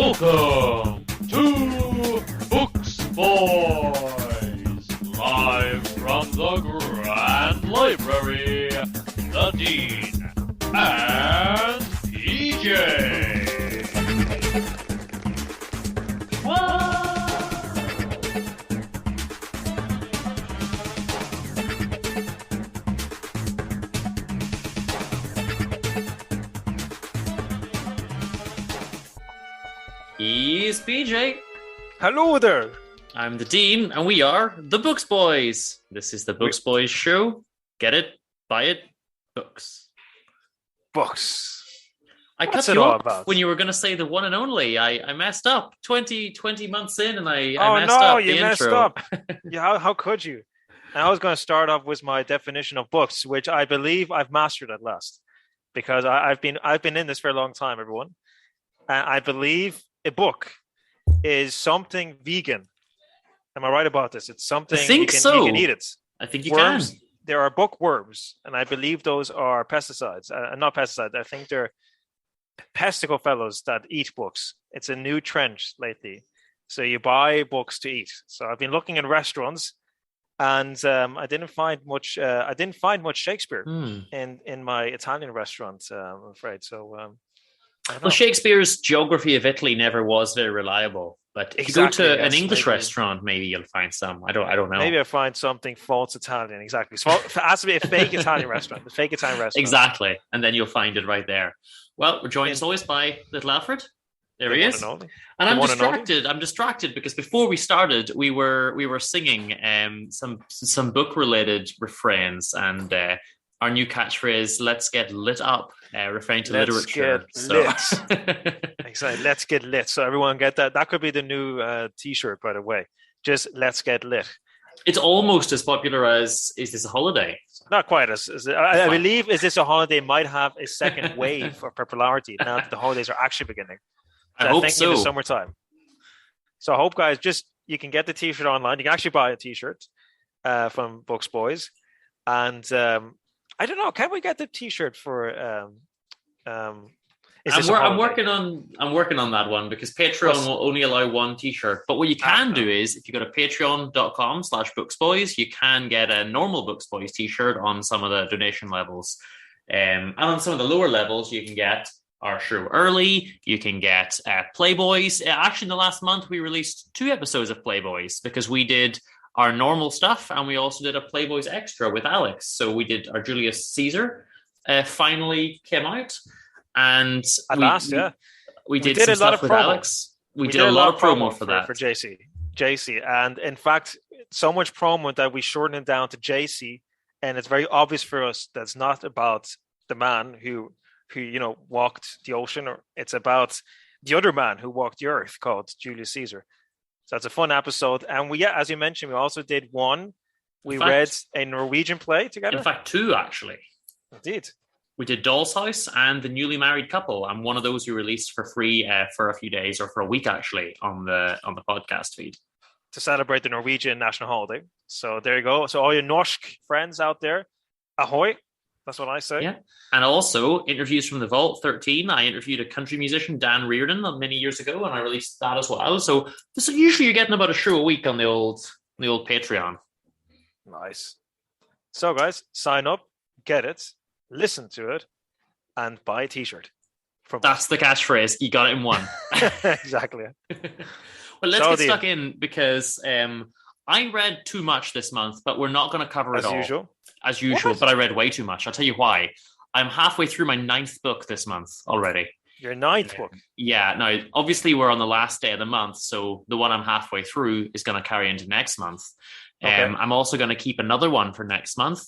Welcome to Books Boys, live from the Grand Library, TheDean and PJ. He's PJ. Hello there. I'm TheDean, and we are the Books Boys. This is the Books Boys show. Get it? Buy it? Books. Books. I What's cut it you all off about? when you were going to say the one and only. I messed up. 20 months in, and I Oh messed no, up you the messed intro. up. Yeah, how could you? And I was going to start off with my definition of books, which I believe I've mastered at last, because I've been in this for a long time, everyone. And I believe a book is something vegan. Am I right about this? It's something I think you can eat it. I think you Worms. can. There are bookworms, and I believe those are pesticides. Not pesticides. I think they're pesticle fellows that eat books. It's a new trend lately. So you buy books to eat. So I've been looking at restaurants, and I didn't find much. I didn't find much Shakespeare in my Italian restaurant. I'm afraid. So I don't know. Well, Shakespeare's geography of Italy never was very reliable. But if Exactly, you go to an yes, English maybe. restaurant, maybe you'll find some. I don't know. Maybe I find something false Italian. Exactly. So it has to be a fake Italian restaurant. A fake Italian restaurant. Exactly. And then you'll find it right there. Well, we're joined as always by little Alfred. There he is. And I'm distracted. I'm distracted because before we started, we were singing some book related refrains, and our new catchphrase, "Let's get lit up," referring to literature. Exactly. Let's get lit. So everyone get that. That could be the new T-shirt, by the way. Just let's get lit. It's almost as popular as "Is This a Holiday?" Not quite as I believe "Is This a Holiday" might have a second wave of popularity now that the holidays are actually beginning. I hope think so. in the summertime. So I hope, guys, you can get the T-shirt online. You can actually buy a T-shirt from Books Boys, and I don't know. Can we get the T-shirt for? I'm working on that one because Patreon will only allow one T-shirt. But what you can do is, if you go to patreon.com/booksboys, you can get a normal Books Boys T-shirt on some of the donation levels, and on some of the lower levels, you can get our show early. You can get Playboys. Actually, in the last month, we released 2 episodes of Playboys because we did our normal stuff and we also did a Playboys extra with Alex. So we did our Julius Caesar. Finally came out, and we did some a lot stuff of with promo. Alex. We did a lot of promo for that for JC, and in fact, so much promo that we shortened it down to JC, and it's very obvious for us that's not about the man who walked the ocean, or it's about the other man who walked the earth, called Julius Caesar. So it's a fun episode, and as you mentioned, we also did one. We read a Norwegian play together. In fact, 2 actually. Indeed. We did Doll's House and The Newly Married Couple, and one of those we released for free for a few days, or for a week actually, on the podcast feed to celebrate the Norwegian national holiday. So there you go. So all your Norsk friends out there, ahoy! That's what I say. Yeah, and also interviews from the Vault 13. I interviewed a country musician, Dan Reardon, many years ago, and I released that as well. So usually you're getting about a show a week on the old Patreon. Nice. So guys, sign up, get it, listen to it, and buy a T-shirt. That's the catchphrase. You got it in one. Exactly. Well, let's get stuck in because I read too much this month, but we're not going to cover it all. As usual, but I read way too much. I'll tell you why. I'm halfway through my 9th book this month already. Your 9th book? Yeah. Now, obviously, we're on the last day of the month, so the one I'm halfway through is going to carry into next month. Okay. I'm also going to keep another one for next month,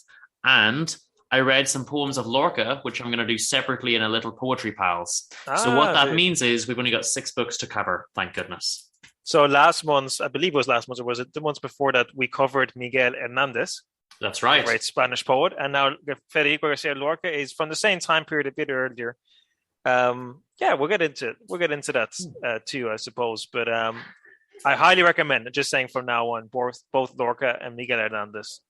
and I read some poems of Lorca, which I'm going to do separately in a little Poetry Pals. So what that means is we've only got 6 books to cover, thank goodness. So last month, I believe it was last month, or was it the months before that, we covered Miguel Hernandez. That's right. Great Spanish poet. And now Federico Garcia Lorca is from the same time period, a bit earlier. We'll get into that too, I suppose. But I highly recommend it, just saying from now on, both Lorca and Miguel Hernandez.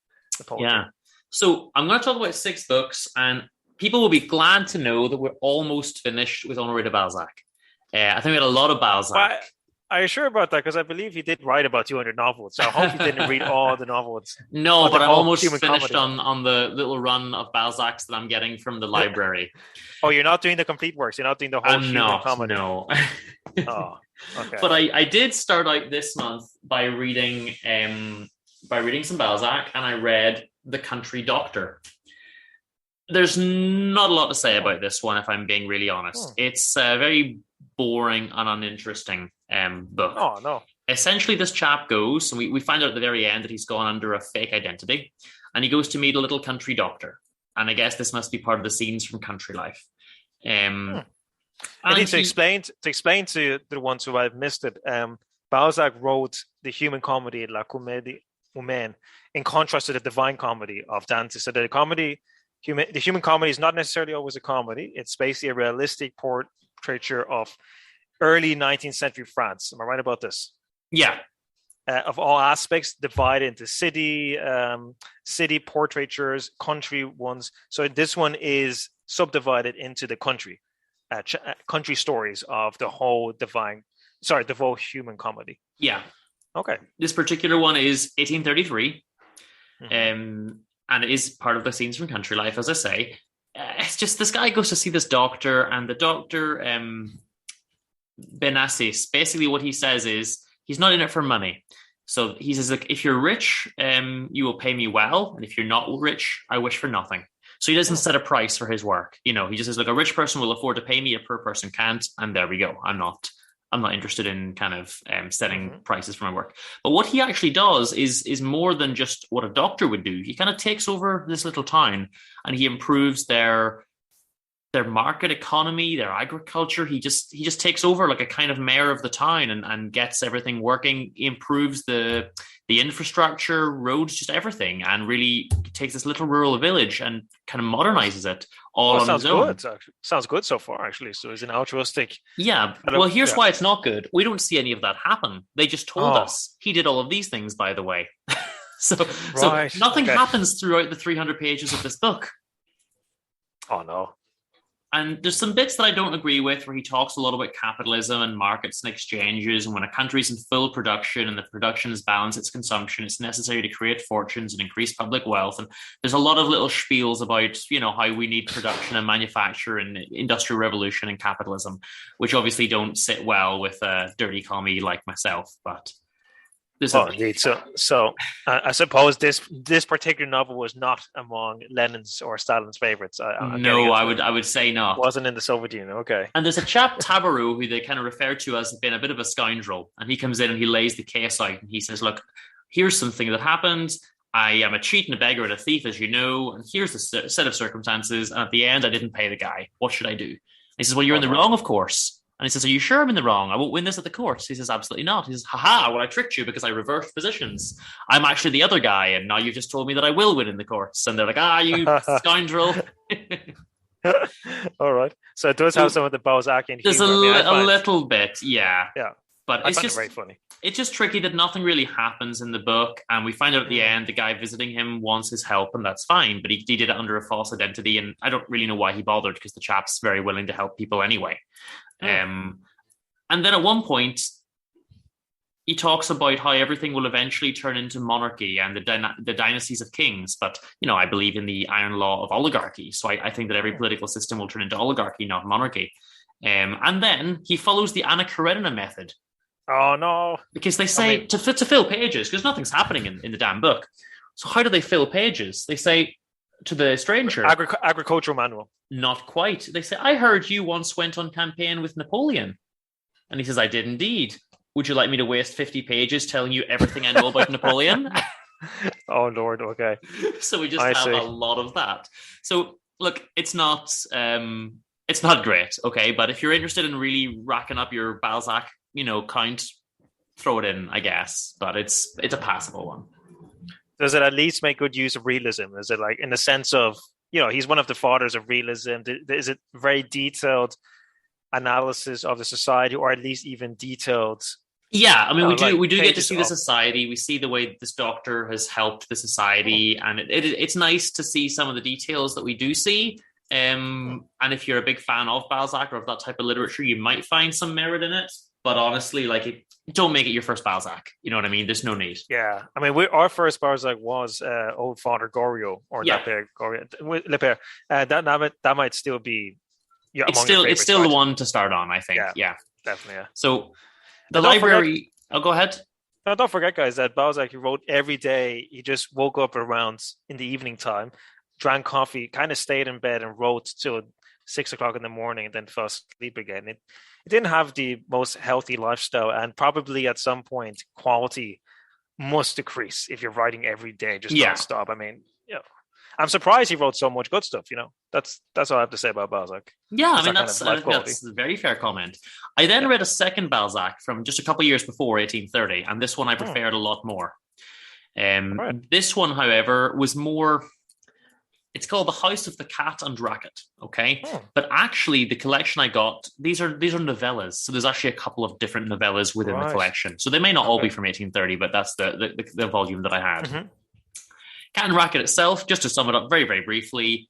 Yeah. So I'm going to talk about 6 books, and people will be glad to know that we're almost finished with Honoré de Balzac. I think we had a lot of Balzac. But are you sure about that? Because I believe he did write about 200 novels. So I hope you didn't read all the novels. No, but I'm almost finished comedy. on the little run of Balzacs that I'm getting from the library. Oh, you're not doing the complete works. You're not doing the whole human comedy. No. Oh, okay. But I did start out this month by reading some Balzac, and I read The Country Doctor. There's not a lot to say about this one, if I'm being really honest. It's very boring and uninteresting book. Oh, no. Essentially, this chap goes, and we find out at the very end that he's gone under a fake identity, and he goes to meet a little country doctor. And I guess this must be part of the scenes from Country Life. I need to explain to the ones who have missed it. Balzac wrote the human comedy, La Comédie Humaine, in contrast to the divine comedy of Dante. So the human comedy is not necessarily always a comedy. It's basically a realistic portraiture of early 19th century France. Am I right about this? Yeah. Of all aspects, divided into city portraitures, country ones. So this one is subdivided into the country stories of the whole human comedy. Yeah. Okay. This particular one is 1833. And it is part of the scenes from Country Life, as I say. It's just this guy goes to see this doctor, and the doctor, Benassis, basically what he says is he's not in it for money. So he says, like, if you're rich, you will pay me well, and if you're not rich, I wish for nothing. So he doesn't set a price for his work. He just says, like, a rich person will afford to pay me, a poor person can't, and there we go. I'm not interested in kind of setting prices for my work. But what he actually does is more than just what a doctor would do. He kind of takes over this little town, and he improves their market economy, their agriculture. He just takes over like a kind of mayor of the town and gets everything working. He improves the infrastructure, roads, just everything, and really takes this little rural village and kind of modernizes it all on his own. Sounds good so far, actually. So it's an altruistic. Yeah. Well, here's why it's not good. We don't see any of that happen. They just told us he did all of these things, by the way. So nothing happens throughout the 300 pages of this book. Oh, no. And there's some bits that I don't agree with, where he talks a lot about capitalism and markets and exchanges. And when a country's in full production and the production is balanced its consumption, it's necessary to create fortunes and increase public wealth. And there's a lot of little spiels about, how we need production and manufacture and industrial revolution and capitalism, which obviously don't sit well with a dirty commie like myself. But indeed. So I suppose this particular novel was not among Lenin's or Stalin's favorites. I would say not. Wasn't in the Soviet Union. Okay. And there's a chap, Tabarou, who they kind of refer to as being a bit of a scoundrel, and he comes in and he lays the case out, and he says, "Look, here's something that happened. I am a cheat and a beggar and a thief, as you know, and here's the set of circumstances. And at the end, I didn't pay the guy. What should I do?" And he says, "Well, you're in the wrong, of course." And he says, "Are you sure I'm in the wrong? I won't win this at the courts." He says, "Absolutely not." He says, "Haha, well, I tricked you because I reversed positions. I'm actually the other guy, and now you've just told me that I will win in the courts." And they're like, "You scoundrel." All right. So it does have some of the Balzacian humor. There's a little bit, yeah. Yeah. But it's just very funny. It's just tricky that nothing really happens in the book, and we find out at the end the guy visiting him wants his help, and that's fine, but he did it under a false identity, and I don't really know why he bothered, because the chap's very willing to help people anyway. And then at one point he talks about how everything will eventually turn into monarchy and the dynasties of kings, but I believe in the iron law of oligarchy, so I think that every political system will turn into oligarchy, not monarchy. And then he follows the Anna Karenina method. Oh, no. Because they say to fill pages, because nothing's happening in the damn book. So how do they fill pages? They say to the stranger... Agricultural manual. Not quite. They say, "I heard you once went on campaign with Napoleon." And he says, "I did indeed. Would you like me to waste 50 pages telling you everything I know about Napoleon?" Oh, Lord, okay. So we just have a lot of that. So, look, it's not great, okay? But if you're interested in really racking up your Balzac count, throw it in, I guess, but it's a passable one. Does it at least make good use of realism? Is it like in the sense of, he's one of the fathers of realism? Is it very detailed analysis of the society, or at least even detailed? Yeah, I mean, we do get to see the society. We see the way this doctor has helped the society, and it's nice to see some of the details that we do see. And if you're a big fan of Balzac or of that type of literature, you might find some merit in it. But honestly, like, don't make it your first Balzac. You know what I mean? There's no need. Yeah, I mean, our first Balzac was Old Father Goriot or Yeah. Le Père. That might still be. Yeah, it's still the one to start on, I think. Yeah. Definitely. Yeah. So the library. Go ahead. No, don't forget, guys, that Balzac, he wrote every day. He just woke up around in the evening time, drank coffee, kind of stayed in bed and wrote till 6 o'clock in the morning, and then fell asleep again. It didn't have the most healthy lifestyle, and probably at some point quality must decrease if you're writing every day just non-stop. I mean, I'm surprised he wrote so much good stuff. That's all I have to say about Balzac. Yeah, I mean, that's a very fair comment. I then read a second Balzac from just a couple of years before 1830, and this one I preferred a lot more. This one, however, was more. It's called The House of the Cat and Racket, okay? But actually, the collection I got, these are novellas. So there's actually a couple of different novellas within the collection. So they may not all be from 1830, but that's the volume that I had. Mm-hmm. Cat and Racket itself, just to sum it up very, very briefly,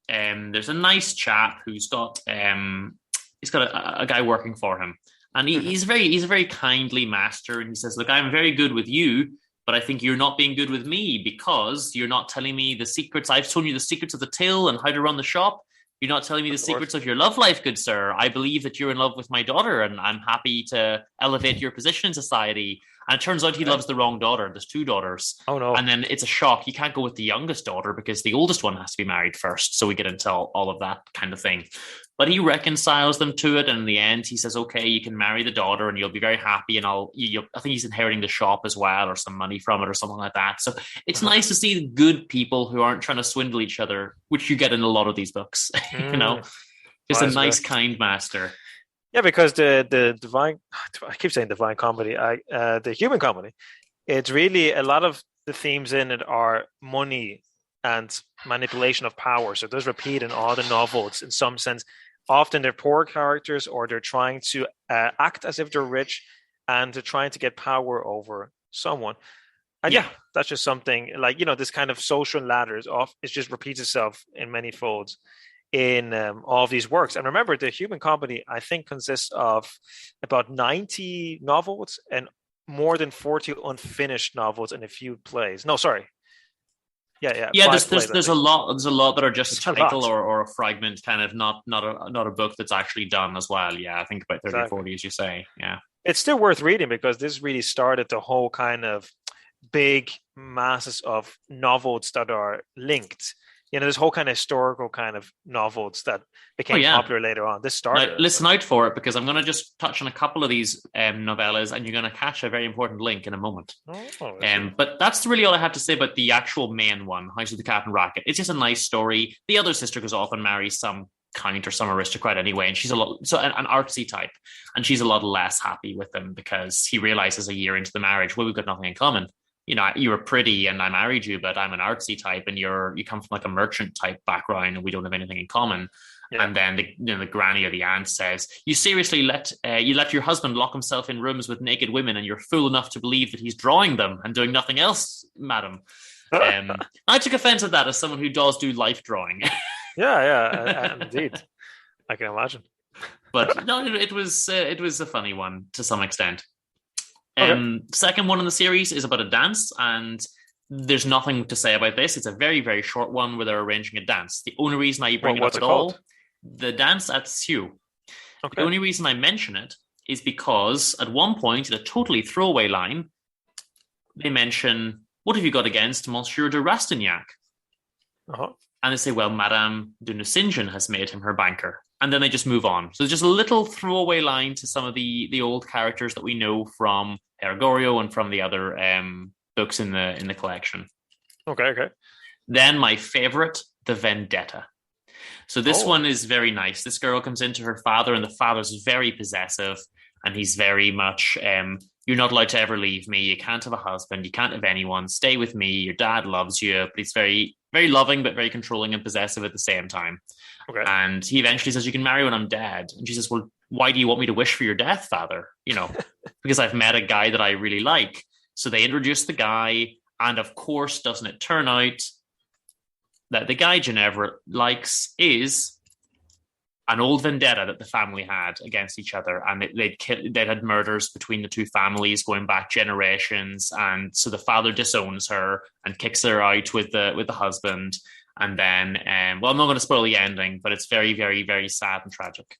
there's a nice chap who's got he's got a guy working for him. And he's a very kindly master. And he says, look, I'm very good with you, but I think you're not being good with me because you're not telling me the secrets. I've told you the secrets of the till and how to run the shop. You're not telling me the secrets of your love life, good sir. I believe that you're in love with my daughter, and I'm happy to elevate your position in society. And it turns out he loves the wrong daughter. There's two daughters. Oh, no. And then it's a shock. You can't go with the youngest daughter because the oldest one has to be married first. So we get into all of that kind of thing. But he reconciles them to it. And in the end, he says, okay, you can marry the daughter and you'll be very happy. And I think he's inheriting the shop as well, or some money from it or something like that. So it's nice to see good people who aren't trying to swindle each other, which you get in a lot of these books, Just a nice, kind master. Yeah, because the divine, I keep saying divine comedy, the human comedy, it's really a lot of the themes in it are money and manipulation of power. So it does repeat in all the novels in some sense. Often they're poor characters, or they're trying to act as if they're rich, and they're trying to get power over someone. And that's just something like, this kind of social ladders it just repeats itself in many folds in all of these works. And remember, the human comedy, I think, consists of about 90 novels and more than 40 unfinished novels and a few plays. No, sorry. Yeah. There's a lot that are just a title or a fragment, kind of not a book that's actually done as well. Yeah, I think about 30 or 40, as you say. Yeah. It's still worth reading because this really started the whole kind of big masses of novels that are linked. This whole kind of historical kind of novels that became popular later on. This started. Now, listen out for it, because I'm going to just touch on a couple of these novellas, and you're going to catch a very important link in a moment. But that's really all I have to say about the actual main one, House of the Cat and Racket. It's just a nice story. The other sister goes off and marries some count or some aristocrat anyway, and she's an artsy type, and she's a lot less happy with him because he realizes a year into the marriage, well, we've got nothing in common. You were pretty and I married you, but I'm an artsy type and you come from like a merchant type background and we don't have anything in common. Yeah. And then the granny or the aunt says, you seriously let your husband lock himself in rooms with naked women, and you're fool enough to believe that he's drawing them and doing nothing else, madam. I took offense at that as someone who does do life drawing. Indeed. I can imagine. But no, it was a funny one to some extent. Okay. Second one in the series is about a dance, and there's nothing to say about this. It's a very, very short one where they're arranging a dance. The only reason I bring it up at all, the dance at Sioux. Okay. The only reason I mention it is because at one point, in a totally throwaway line, they mention, what have you got against Monsieur de Rastignac? And they say, well, Madame de Nucingen has made him her banker. And then they just move on. So there's just a little throwaway line to some of the old characters that we know from Goriot and from the other books in the collection. Okay. Then my favorite, The Vendetta. So this one is very nice. This girl comes into her father, and the father's very possessive, and he's very much, you're not allowed to ever leave me. You can't have a husband. You can't have anyone. Stay with me. Your dad loves you. But he's very, very loving, but very controlling and possessive at the same time. Okay. And he eventually says, you can marry when I'm dead. And she says, well, why do you want me to wish for your death, father? Because I've met a guy that I really like. So they introduce the guy. And of course, doesn't it turn out that the guy Ginevra likes is an old vendetta that the family had against each other, and they'd had murders between the two families going back generations, and so the father disowns her and kicks her out with the husband, and then well, I'm not going to spoil the ending, but it's very, very, very sad and tragic.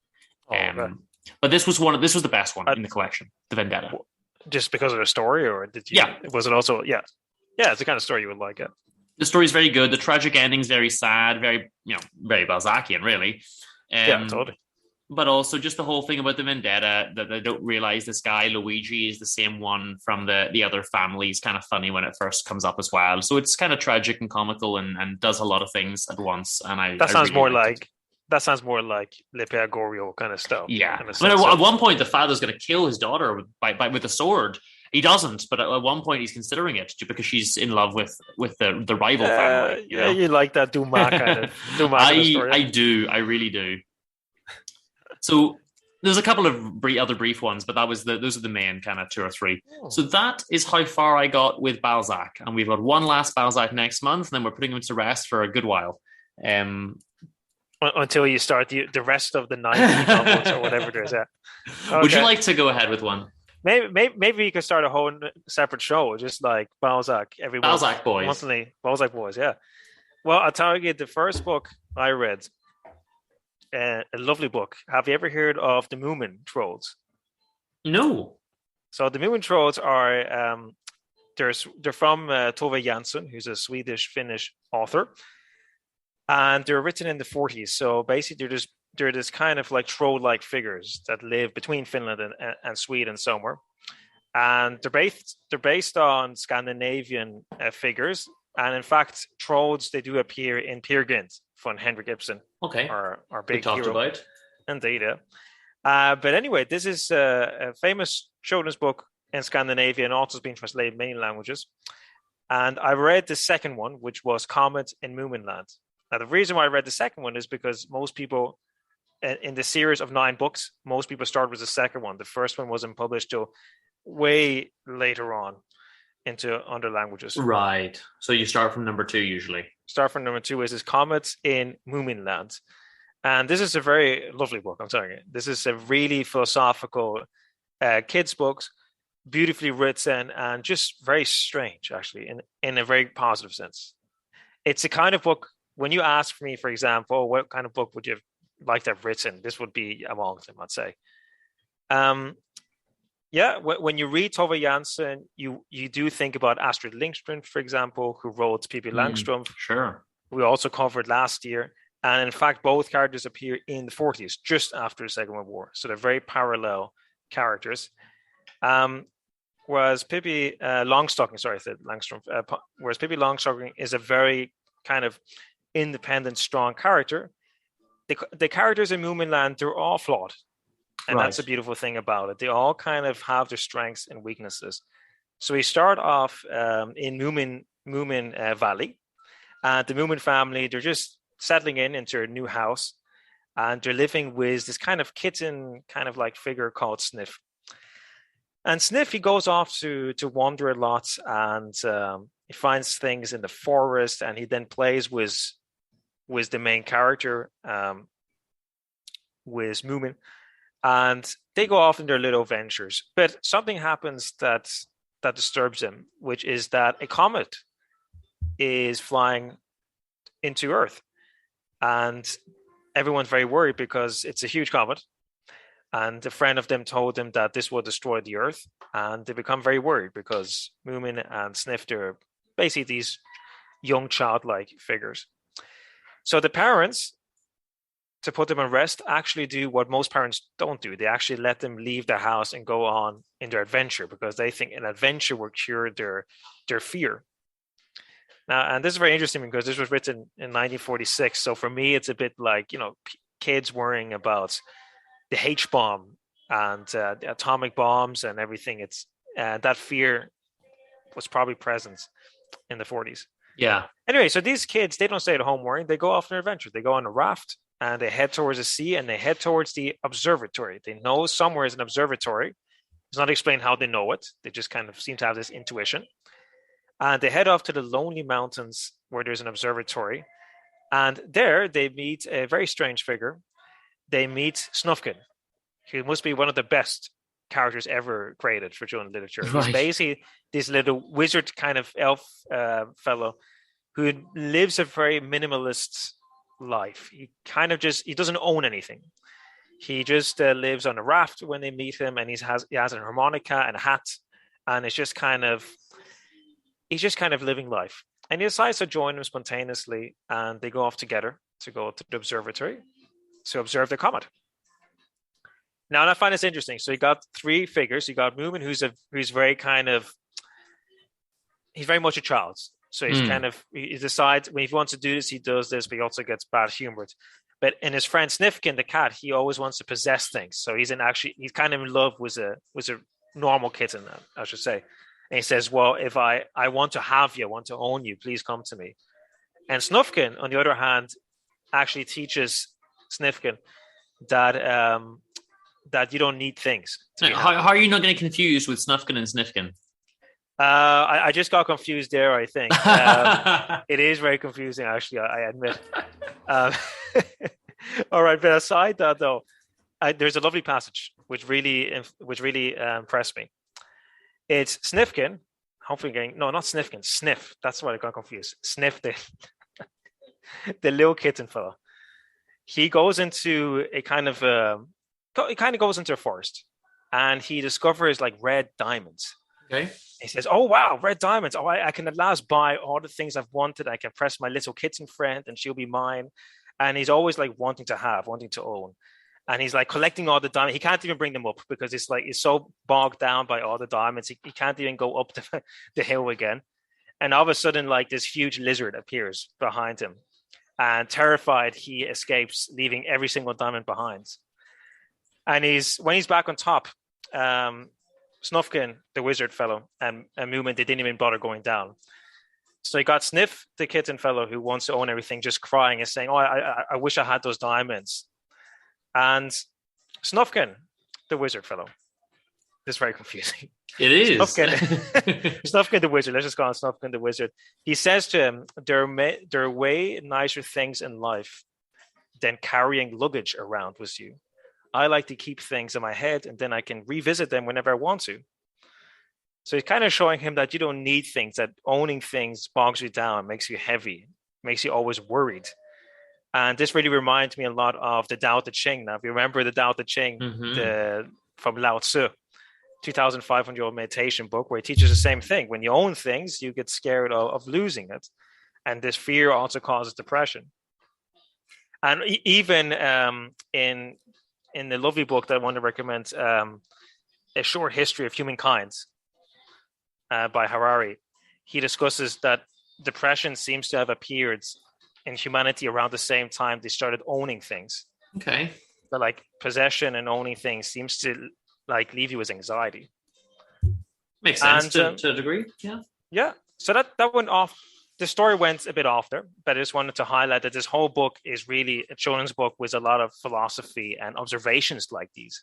Okay. But this was the best one in the collection, the vendetta. Just because of the story, or did you? Yeah. Was it also? Yeah. Yeah, it's the kind of story you would like it. The story's very good. The tragic ending's very sad, very very Balzacian, really. Yeah, totally. But also just the whole thing about the vendetta, that they don't realize this guy Luigi is the same one from the other family, is kind of funny when it first comes up as well. So it's kind of tragic and comical and does a lot of things at once. And that sounds really more like Le Gorio kind of stuff. Yeah. At one point, the father's going to kill his daughter with a sword. He doesn't, but at one point he's considering it because she's in love with the rival family. Yeah, you like that Dumas kind of story. I do. I really do. So there's a couple of other brief ones, but those are the main kind of 2 or 3. Oh. So that is how far I got with Balzac, and we've got one last Balzac next month, and then we're putting him to rest for a good while. Until you start the rest of the 90 novels or whatever it is. Yeah. Okay. Would you like to go ahead with one? Maybe you could start a whole separate show, just like Balzac every Balzac Boys. Monthly Balzac Boys, yeah. Well, I'll tell you, the first book I read, a lovely book. Have you ever heard of the Moomin Trolls? No. So the Moomin Trolls are they're from Tove Jansson, who's a Swedish-Finnish author, and they're written in the 40s. So basically, they're this kind of like troll-like figures that live between Finland and Sweden somewhere, and they're based on Scandinavian figures. And in fact, trolls, they do appear in Peer Gynt from Henrik Ibsen. Okay, our big hero. About. Indeed, yeah. But anyway, this is a famous children's book in Scandinavia, and also has been translated in many languages. And I read the second one, which was Comet in Moominland. Now, the reason why I read the second one is because most people, in the series of 9 books, most people start with the second one. The first one wasn't published till way later on into other languages. Right. So you start from number 2 usually. Start from number 2 is Comet in Moominland. And this is a very lovely book, I'm telling you. This is a really philosophical kids' book, beautifully written, and just very strange, actually, in a very positive sense. It's a kind of book, when you ask me, for example, what kind of book would you like to have written, this would be among them, I'd say. Yeah, when you read Tove Jansson, you do think about Astrid Lindgren, for example, who wrote Pippi Langström. Sure. We also covered last year. And in fact, both characters appear in the 40s, just after the Second World War. So they're very parallel characters. Whereas Pippi Longstocking, sorry, I said Langström. Whereas Pippi Longstocking is a very kind of independent, strong character. The characters in Moominland, they're all flawed. And that's a beautiful thing about it. They all kind of have their strengths and weaknesses. So we start off in Moomin Valley. And the Moomin family, they're just settling into a new house. And they're living with this kind of kitten, kind of like figure called Sniff. And Sniff, he goes off to wander a lot. And he finds things in the forest. And he then plays with the main character, with Moomin. And they go off in their little ventures. But something happens that disturbs them, which is that a comet is flying into Earth. And everyone's very worried because it's a huge comet. And a friend of them told them that this will destroy the Earth. And they become very worried because Moomin and Sniff are basically these young childlike figures. So the parents, to put them on rest, actually do what most parents don't do. They actually let them leave the house and go on in their adventure because they think an adventure will cure their fear. Now, and this is very interesting because this was written in 1946. So for me, it's a bit like, kids worrying about the H-bomb and the atomic bombs and everything. It's that fear was probably present in the 40s. Yeah. Anyway, so these kids, they don't stay at home worrying. They go off on an adventure. They go on a raft. And they head towards the sea and they head towards the observatory. They know somewhere is an observatory. It's not explained how they know it. They just kind of seem to have this intuition. And they head off to the lonely mountains where there's an observatory. And there they meet a very strange figure. They meet Snufkin, who must be one of the best characters ever created for children's literature. Right. He's basically this little wizard kind of elf fellow who lives a very minimalist life. He doesn't own anything. He just lives on a raft when they meet him, and he has a harmonica and a hat, and he's just kind of living life. And he decides to join him spontaneously, and they go off together to go to the observatory to observe the comet. Now, and I find this interesting. So you got three figures. You got Moomin, who's very he's very much a child. So he's he decides when he wants to do this, he does this, but he also gets bad humored. But in his friend Snifkin, the cat, he always wants to possess things. So he's kind of in love with a normal kitten, I should say. And he says, well, if I want to have you, I want to own you, please come to me. And Snufkin, on the other hand, actually teaches Snifkin that you don't need things. How are you not getting confused with Snufkin and Snifkin? I just got confused there, I think. It is very confusing, actually, I admit. All right, but aside that, though, there's a lovely passage which really impressed me. It's Snifkin, not Snifkin, Sniff. That's why I got confused. Sniff, the little kitten fellow. He goes into he kind of goes into a forest, and he discovers like red diamonds. Okay. He says, "Oh wow, red diamonds! Oh, I can at last buy all the things I've wanted. I can press my little kitten friend, and she'll be mine." And he's always like wanting to own. And he's like collecting all the diamonds. He can't even bring them up because it's so bogged down by all the diamonds. He can't even go up the hill again. And all of a sudden, like this huge lizard appears behind him. And terrified, he escapes, leaving every single diamond behind. And when he's back on top, Snufkin, the wizard fellow, and Moomin, they didn't even bother going down. So you got Sniff, the kitten fellow who wants to own everything, just crying and saying, "Oh, I wish I had those diamonds." And Snufkin, the wizard fellow. It's very confusing. It is. Snufkin the wizard. Let's just call him Snufkin the wizard. He says to him, there are way nicer things in life than carrying luggage around with you. I like to keep things in my head, and then I can revisit them whenever I want to. So he's kind of showing him that you don't need things, that owning things bogs you down, makes you heavy, makes you always worried. And this really reminds me a lot of the Tao Te Ching. Now, if you remember the Tao Te Ching from Lao Tzu, 2,500-year-old meditation book, where he teaches the same thing. When you own things, you get scared of losing it. And this fear also causes depression. And even in the lovely book that I want to recommend, A Short History of Humankind by Harari, he discusses that depression seems to have appeared in humanity around the same time they started owning things. Okay. But like possession and owning things seems to like leave you with anxiety. Makes sense to a degree. Yeah. Yeah. So that went off. The story went a bit off there, but I just wanted to highlight that this whole book is really a children's book with a lot of philosophy and observations like these.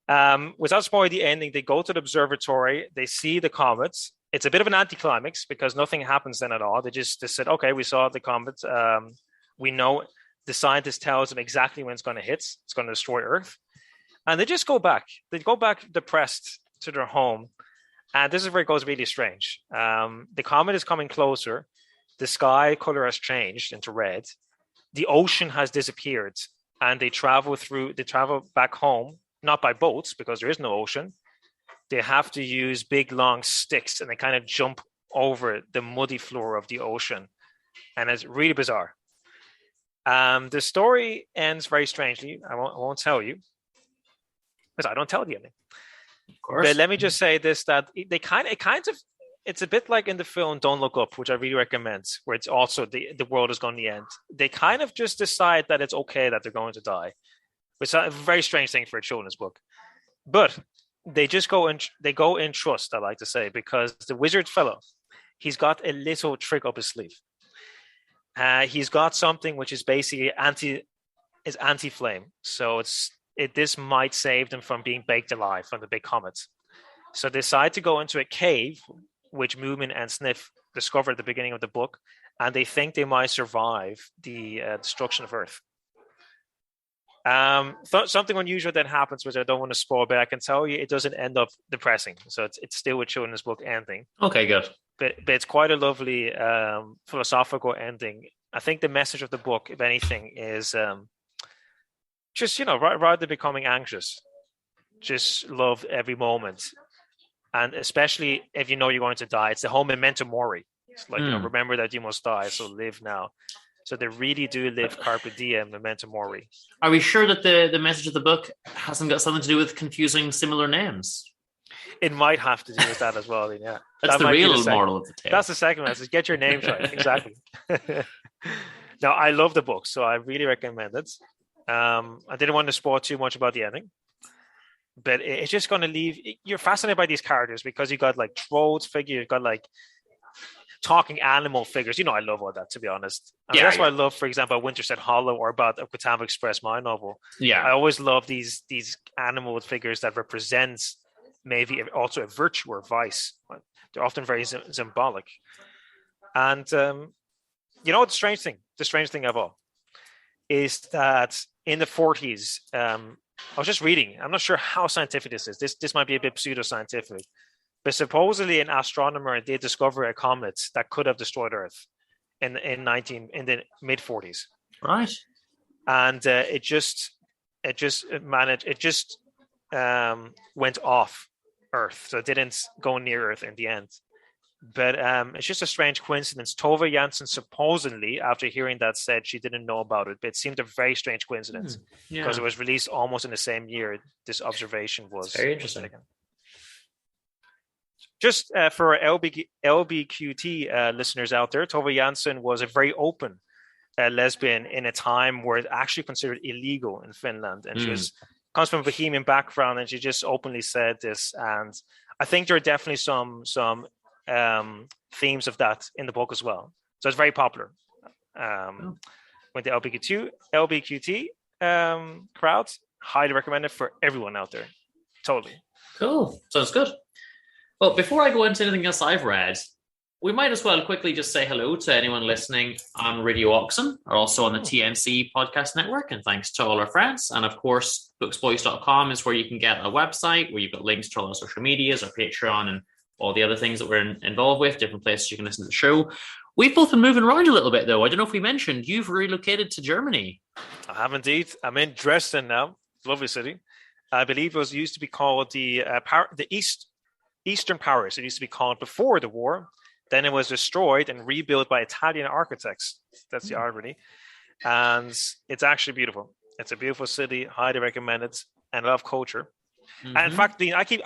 Without spoiling the ending, they go to the observatory, they see the comets. It's a bit of an anticlimax because nothing happens then at all. They said, okay, we saw the comet. We know the scientist tells them exactly when it's going to hit. It's going to destroy Earth. And they just go back. They go back depressed to their home. And this is where it goes really strange. The comet is coming closer. The sky color has changed into red. The ocean has disappeared. And they travel back home, not by boats because there is no ocean. They have to use big, long sticks, and they kind of jump over the muddy floor of the ocean. And it's really bizarre. The story ends very strangely. I won't tell you, because I don't tell the ending. Of course. But let me just say this, that it's a bit like in the film Don't Look Up, which I really recommend, where it's also the world is going to end. They kind of just decide that it's okay that they're going to die, which is a very strange thing for a children's book. But they just go in trust, I like to say, because the wizard fellow, he's got a little trick up his sleeve. He's got something which is basically anti-flame. So this might save them from being baked alive from the big comet. So they decide to go into a cave, which Moomin and Sniff discover at the beginning of the book, and they think they might survive the destruction of Earth. Something unusual then happens, which I don't want to spoil, but I can tell you it doesn't end up depressing. So it's still a children's book ending. Okay, good. But it's quite a lovely philosophical ending. I think the message of the book, if anything, is just, rather than becoming anxious, just love every moment. And especially if you know you're going to die, it's the whole memento mori. It's like, remember that you must die, so live now. So they really do live carpe diem, memento mori. Are we sure that the message of the book hasn't got something to do with confusing similar names? It might have to do with that as well. Yeah, that's the real moral of the tale. That's the second message. Get your names right. Exactly. Now, I love the book, so I really recommend it. I didn't want to spoil too much about the ending, but it's just going to leave. You're fascinated by these characters because you got like trolls figure, you've got like talking animal figures. I love all that, to be honest. That's why I love, for example, Winterset Hollow or about Okutama Express, my novel. Yeah, I always love these animal figures that represent maybe also a virtue or vice. They're often very symbolic. And the strange thing of all is that in the 40s, I was just reading, I'm not sure how scientific this is. This might be a bit pseudoscientific, but supposedly an astronomer did discover a comet that could have destroyed Earth in the mid 40s. Right. And it just went off Earth, so it didn't go near Earth in the end. But it's just a strange coincidence. Tove Jansson supposedly, after hearing that, said she didn't know about it, but it seemed a very strange coincidence because it was released almost in the same year this observation was. Very interesting. Just for LBQT listeners out there, Tove Jansson was a very open lesbian in a time where it actually considered illegal in Finland, and she comes from a Bohemian background, and she just openly said this. And I think there are definitely some themes of that in the book as well. So it's very popular with the LBQT crowds. Highly recommend it for everyone out there. Totally. Cool. Sounds good. Well, before I go into anything else I've read, we might as well quickly just say hello to anyone listening on Radio Oxen or also on the TNC podcast network. And thanks to all our friends. And of course, booksboys.com is where you can get a website where you've got links to all our social medias, our Patreon, and all the other things that we're involved with, different places you can listen to the show. We've both been moving around a little bit, though. I don't know if we mentioned, you've relocated to Germany. I have indeed. I'm in Dresden now. Lovely city. I believe it used to be called the Eastern Paris. It used to be called before the war. Then it was destroyed and rebuilt by Italian architects. That's the irony. And it's actually beautiful. It's a beautiful city. Highly recommend it. And I love culture. And in fact, Dean, I keep.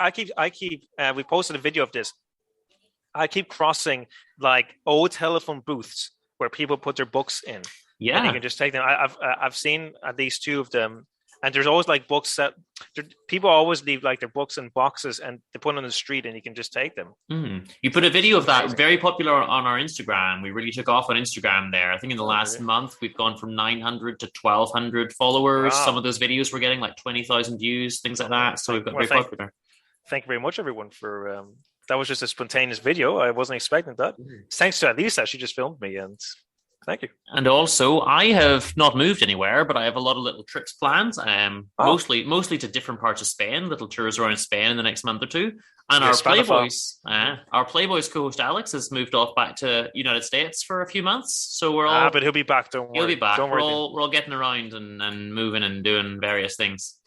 We posted a video of this. I keep crossing like old telephone booths where people put their books in. Yeah, and you can just take them. I've seen at least two of them, and there's always like books that people always leave like their books in boxes and they put them on the street, and you can just take them. You put a video of that, very popular on our Instagram. We really took off on Instagram there. I think in the last month we've gone from 900 to 1,200 followers. Wow. Some of those videos were getting like 20,000 views, things like that. So we've got very popular. Thank you very much, everyone, for that was just a spontaneous video. I wasn't expecting that. Thanks to Elisa, she just filmed me, and thank you. And also, I have not moved anywhere, but I have a lot of little trips planned, mostly to different parts of Spain, little tours around Spain in the next month or two. And our Playboys co-host Alex has moved off back to United States for a few months. So we're all... but he'll be back, don't worry. He'll be back. We're all getting around and moving and doing various things.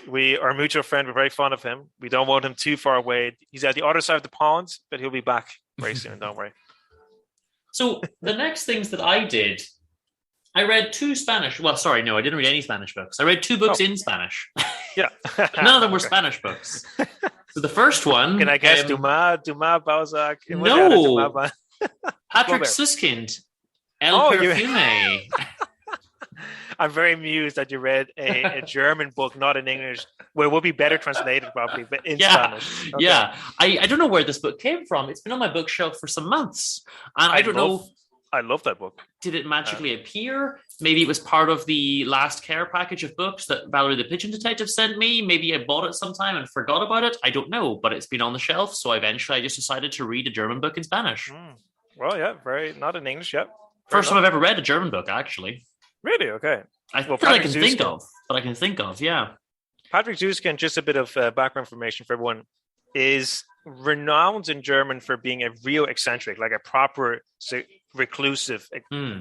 We our mutual friend, we're very fond of him. We don't want him too far away. He's at the other side of the pond, but he'll be back very soon, don't worry. So the next things that I did, I read two Spanish. Well, sorry, no, I didn't read any Spanish books. I read two books in Spanish. Yeah. None of them were Spanish books. So the first one... Can I guess Dumas, Balzac? No. Patrick Suskind, Perfume. I'm very amused that you read a German book, not in English, where it would be better translated probably, but in Spanish. Okay. Yeah, I don't know where this book came from. It's been on my bookshelf for some months. And I don't know... I love that book. Did it magically appear? Maybe it was part of the last care package of books that Valerie the Pigeon Detective sent me. Maybe I bought it sometime and forgot about it. I don't know, but it's been on the shelf. So eventually I just decided to read a German book in Spanish. Well, yeah, very not in English yet. First time I've ever read a German book, actually. Really? Okay. I can think of, yeah. Patrick Suskind, just a bit of background information for everyone, is renowned in German for being a real eccentric, like a proper reclusive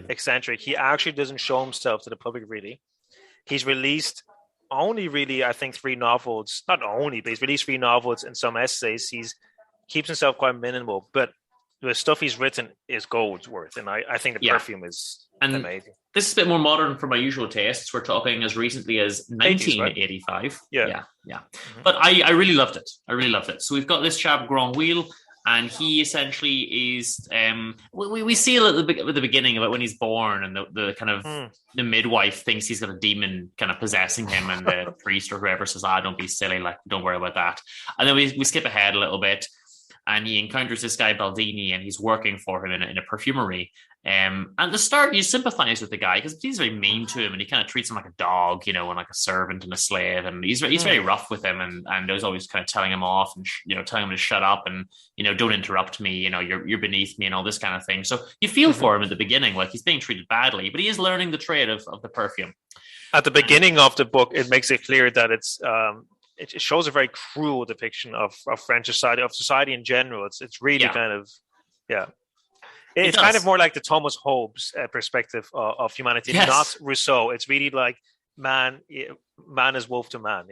eccentric. He actually doesn't show himself to the public, really. He's released only really, I think, 3 novels. Not only, but he's released 3 novels and some essays. He's keeps himself quite minimal, but the stuff he's written is gold worth. And I think the Perfume is amazing. This is a bit more modern for my usual tastes. We're talking as recently as 1985. 80s, right? Yeah. Mm-hmm. But I really loved it. So we've got this chap, Grand Wheel, and he essentially is, we see at the beginning about when he's born, and the kind of the midwife thinks he's got a demon kind of possessing him, and the priest or whoever says, don't be silly, like, don't worry about that. And then we skip ahead a little bit, and he encounters this guy Baldini, and he's working for him in a perfumery. At the start, you sympathize with the guy because he's very mean to him, and he kind of treats him like a dog, and like a servant and a slave, and he's very rough with him, and there's always kind of telling him off and telling him to shut up and don't interrupt me, you're beneath me and all this kind of thing. So you feel for him at the beginning, like he's being treated badly, but he is learning the trade of the perfume. At the beginning of the book, it makes it clear that it's it shows a very cruel depiction of French society in general. It's really kind of It's kind of more like the Thomas Hobbes perspective of humanity, not Rousseau. It's really like man is wolf to man.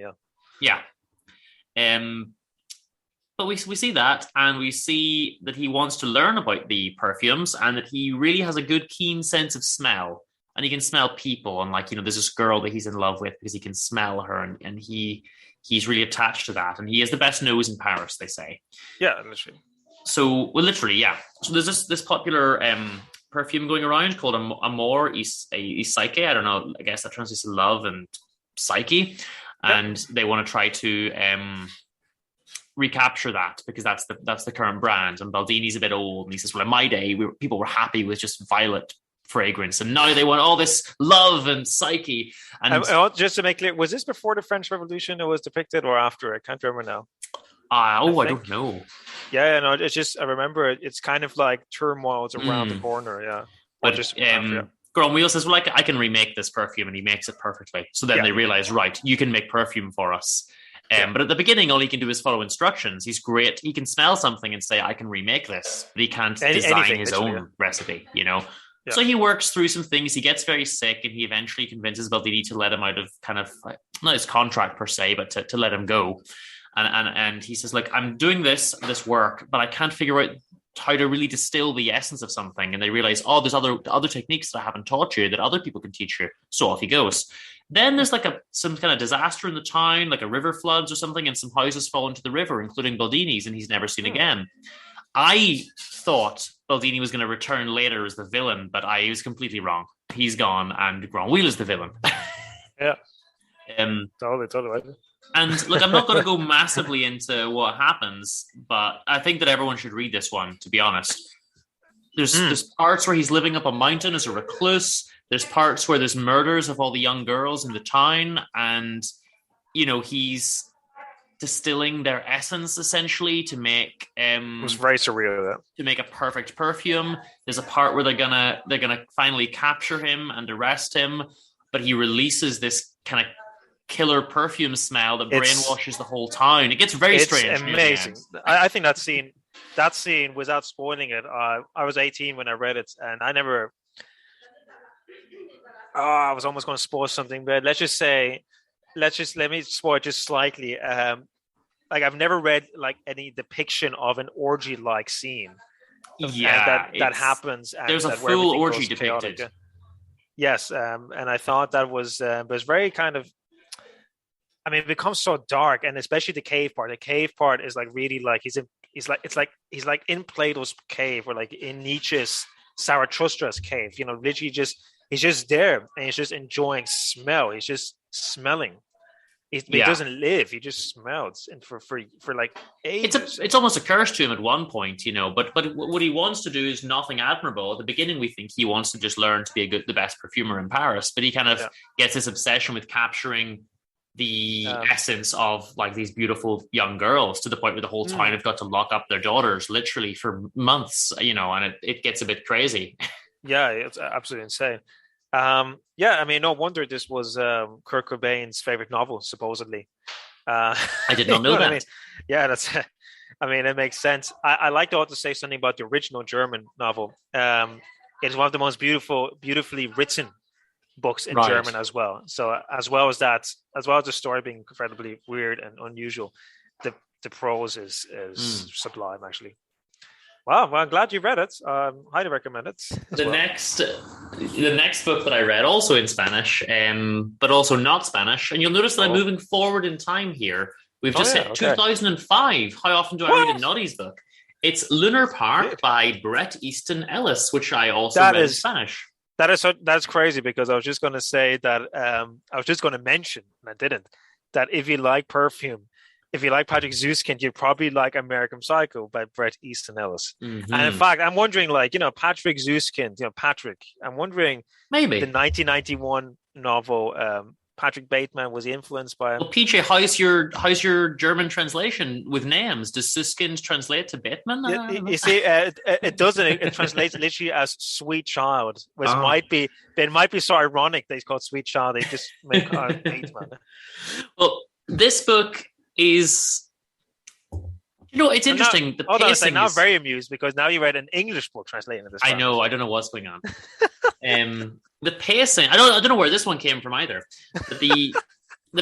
But we see that, and we see that he wants to learn about the perfumes, and that he really has a good, keen sense of smell, and he can smell people. And there's this girl that he's in love with because he can smell her, and he's really attached to that, and he has the best nose in Paris, they say. Yeah, literally. So, literally, yeah. So there's this popular perfume going around called Amor y Psyche. I don't know. I guess that translates to love and psyche. And they want to try to recapture that because that's the current brand. And Baldini's a bit old, and he says, well, in my day, people were happy with just violet fragrance, and now they want all this love and psyche. And just to make clear, was this before the French Revolution it was depicted, or after? I can't remember now. I don't know. Yeah, no, it's just I remember it's kind of like turmoil's around the corner. But Grand Wheel says, well, I can remake this perfume, and he makes it perfectly. So then they realize, right, you can make perfume for us. But at the beginning, all he can do is follow instructions. He's great. He can smell something and say, I can remake this, but he can't design his own recipe, Yeah. So he works through some things. He gets very sick, and he eventually convinces Baldini to let him out of kind of not his contract per se, but to let him go. And he says, like, I'm doing this work, but I can't figure out how to really distill the essence of something. And they realize, there's other techniques that I haven't taught you that other people can teach you. So off he goes. Then there's like some kind of disaster in the town, like a river floods or something, and some houses fall into the river, including Baldini's, and he's never seen again. I thought Baldini was going to return later as the villain, but I was completely wrong. He's gone, and Grand Wheel is the villain. Yeah. Totally. And look, I'm not going to go massively into what happens, but I think that everyone should read this one, to be honest. There's parts where he's living up a mountain as a recluse. There's parts where there's murders of all the young girls in the town, and he's distilling their essence essentially to make it was very surreal to make a perfect perfume. There's a part where they're gonna finally capture him and arrest him, but he releases this kind of killer perfume smell that brainwashes the whole town. It gets very strange. It's amazing. I think that scene, without spoiling it, I was 18 when I read it, and I never I was almost going to spoil something, but let me spoil it just slightly. Like, I've never read like any depiction of an orgy like scene. That happens. And there's a full orgy depicted. Chaotic. Yes, and I thought that was very kind of. I mean, it becomes so dark, and especially the cave part. The cave part is like really like he's he's like in Plato's cave, or like in Nietzsche's Zarathustra's cave. Literally he's just there, and he's just enjoying smell. He's just smelling. He doesn't live. He just smells, and for like ages. It's almost a curse to him at one point, But what he wants to do is nothing admirable. At the beginning, we think he wants to just learn to be the best perfumer in Paris, but he kind of gets this obsession with capturing the essence of like these beautiful young girls, to the point where the whole town have got to lock up their daughters literally for months, and it gets a bit crazy. Yeah, it's absolutely insane. I mean, no wonder this was Kurt Cobain's favorite novel, supposedly. I did not know that. I mean? Yeah, that's. I mean, it makes sense. I like to also say something about the original German novel. It's one of the most beautifully written books in German as well. So as well as the story being incredibly weird and unusual, the prose is sublime, actually. Wow, well, I'm glad you read it. Highly recommend it. The next book that I read, also in Spanish, but also not Spanish, and you'll notice that I'm moving forward in time here. We've just hit 2005. How often do I read a Noddy's book? It's Lunar Park by Bret, Easton, Ellis, which I also read in Spanish. That's crazy, because I was just going to say that I was just going to mention, and I didn't, that if you like Perfume, if you like Patrick Suskind, you'd probably like American Psycho by Bret Easton Ellis. Mm-hmm. And in fact, I'm wondering, Patrick Suskind, I'm wondering maybe the 1991 novel, Patrick Bateman, was he influenced by him? Well, PJ, how's your German translation with names? Does Suskind translate to Bateman? You see, it doesn't. It translates literally as "sweet child," which might be so ironic that he's called "sweet child." They just make Bateman. Well, this book is, it's interesting. The pacing. I'm now very amused, because now you read an English book translated into this. I know. I don't know what's going on. The pacing, I don't know where this one came from either. But the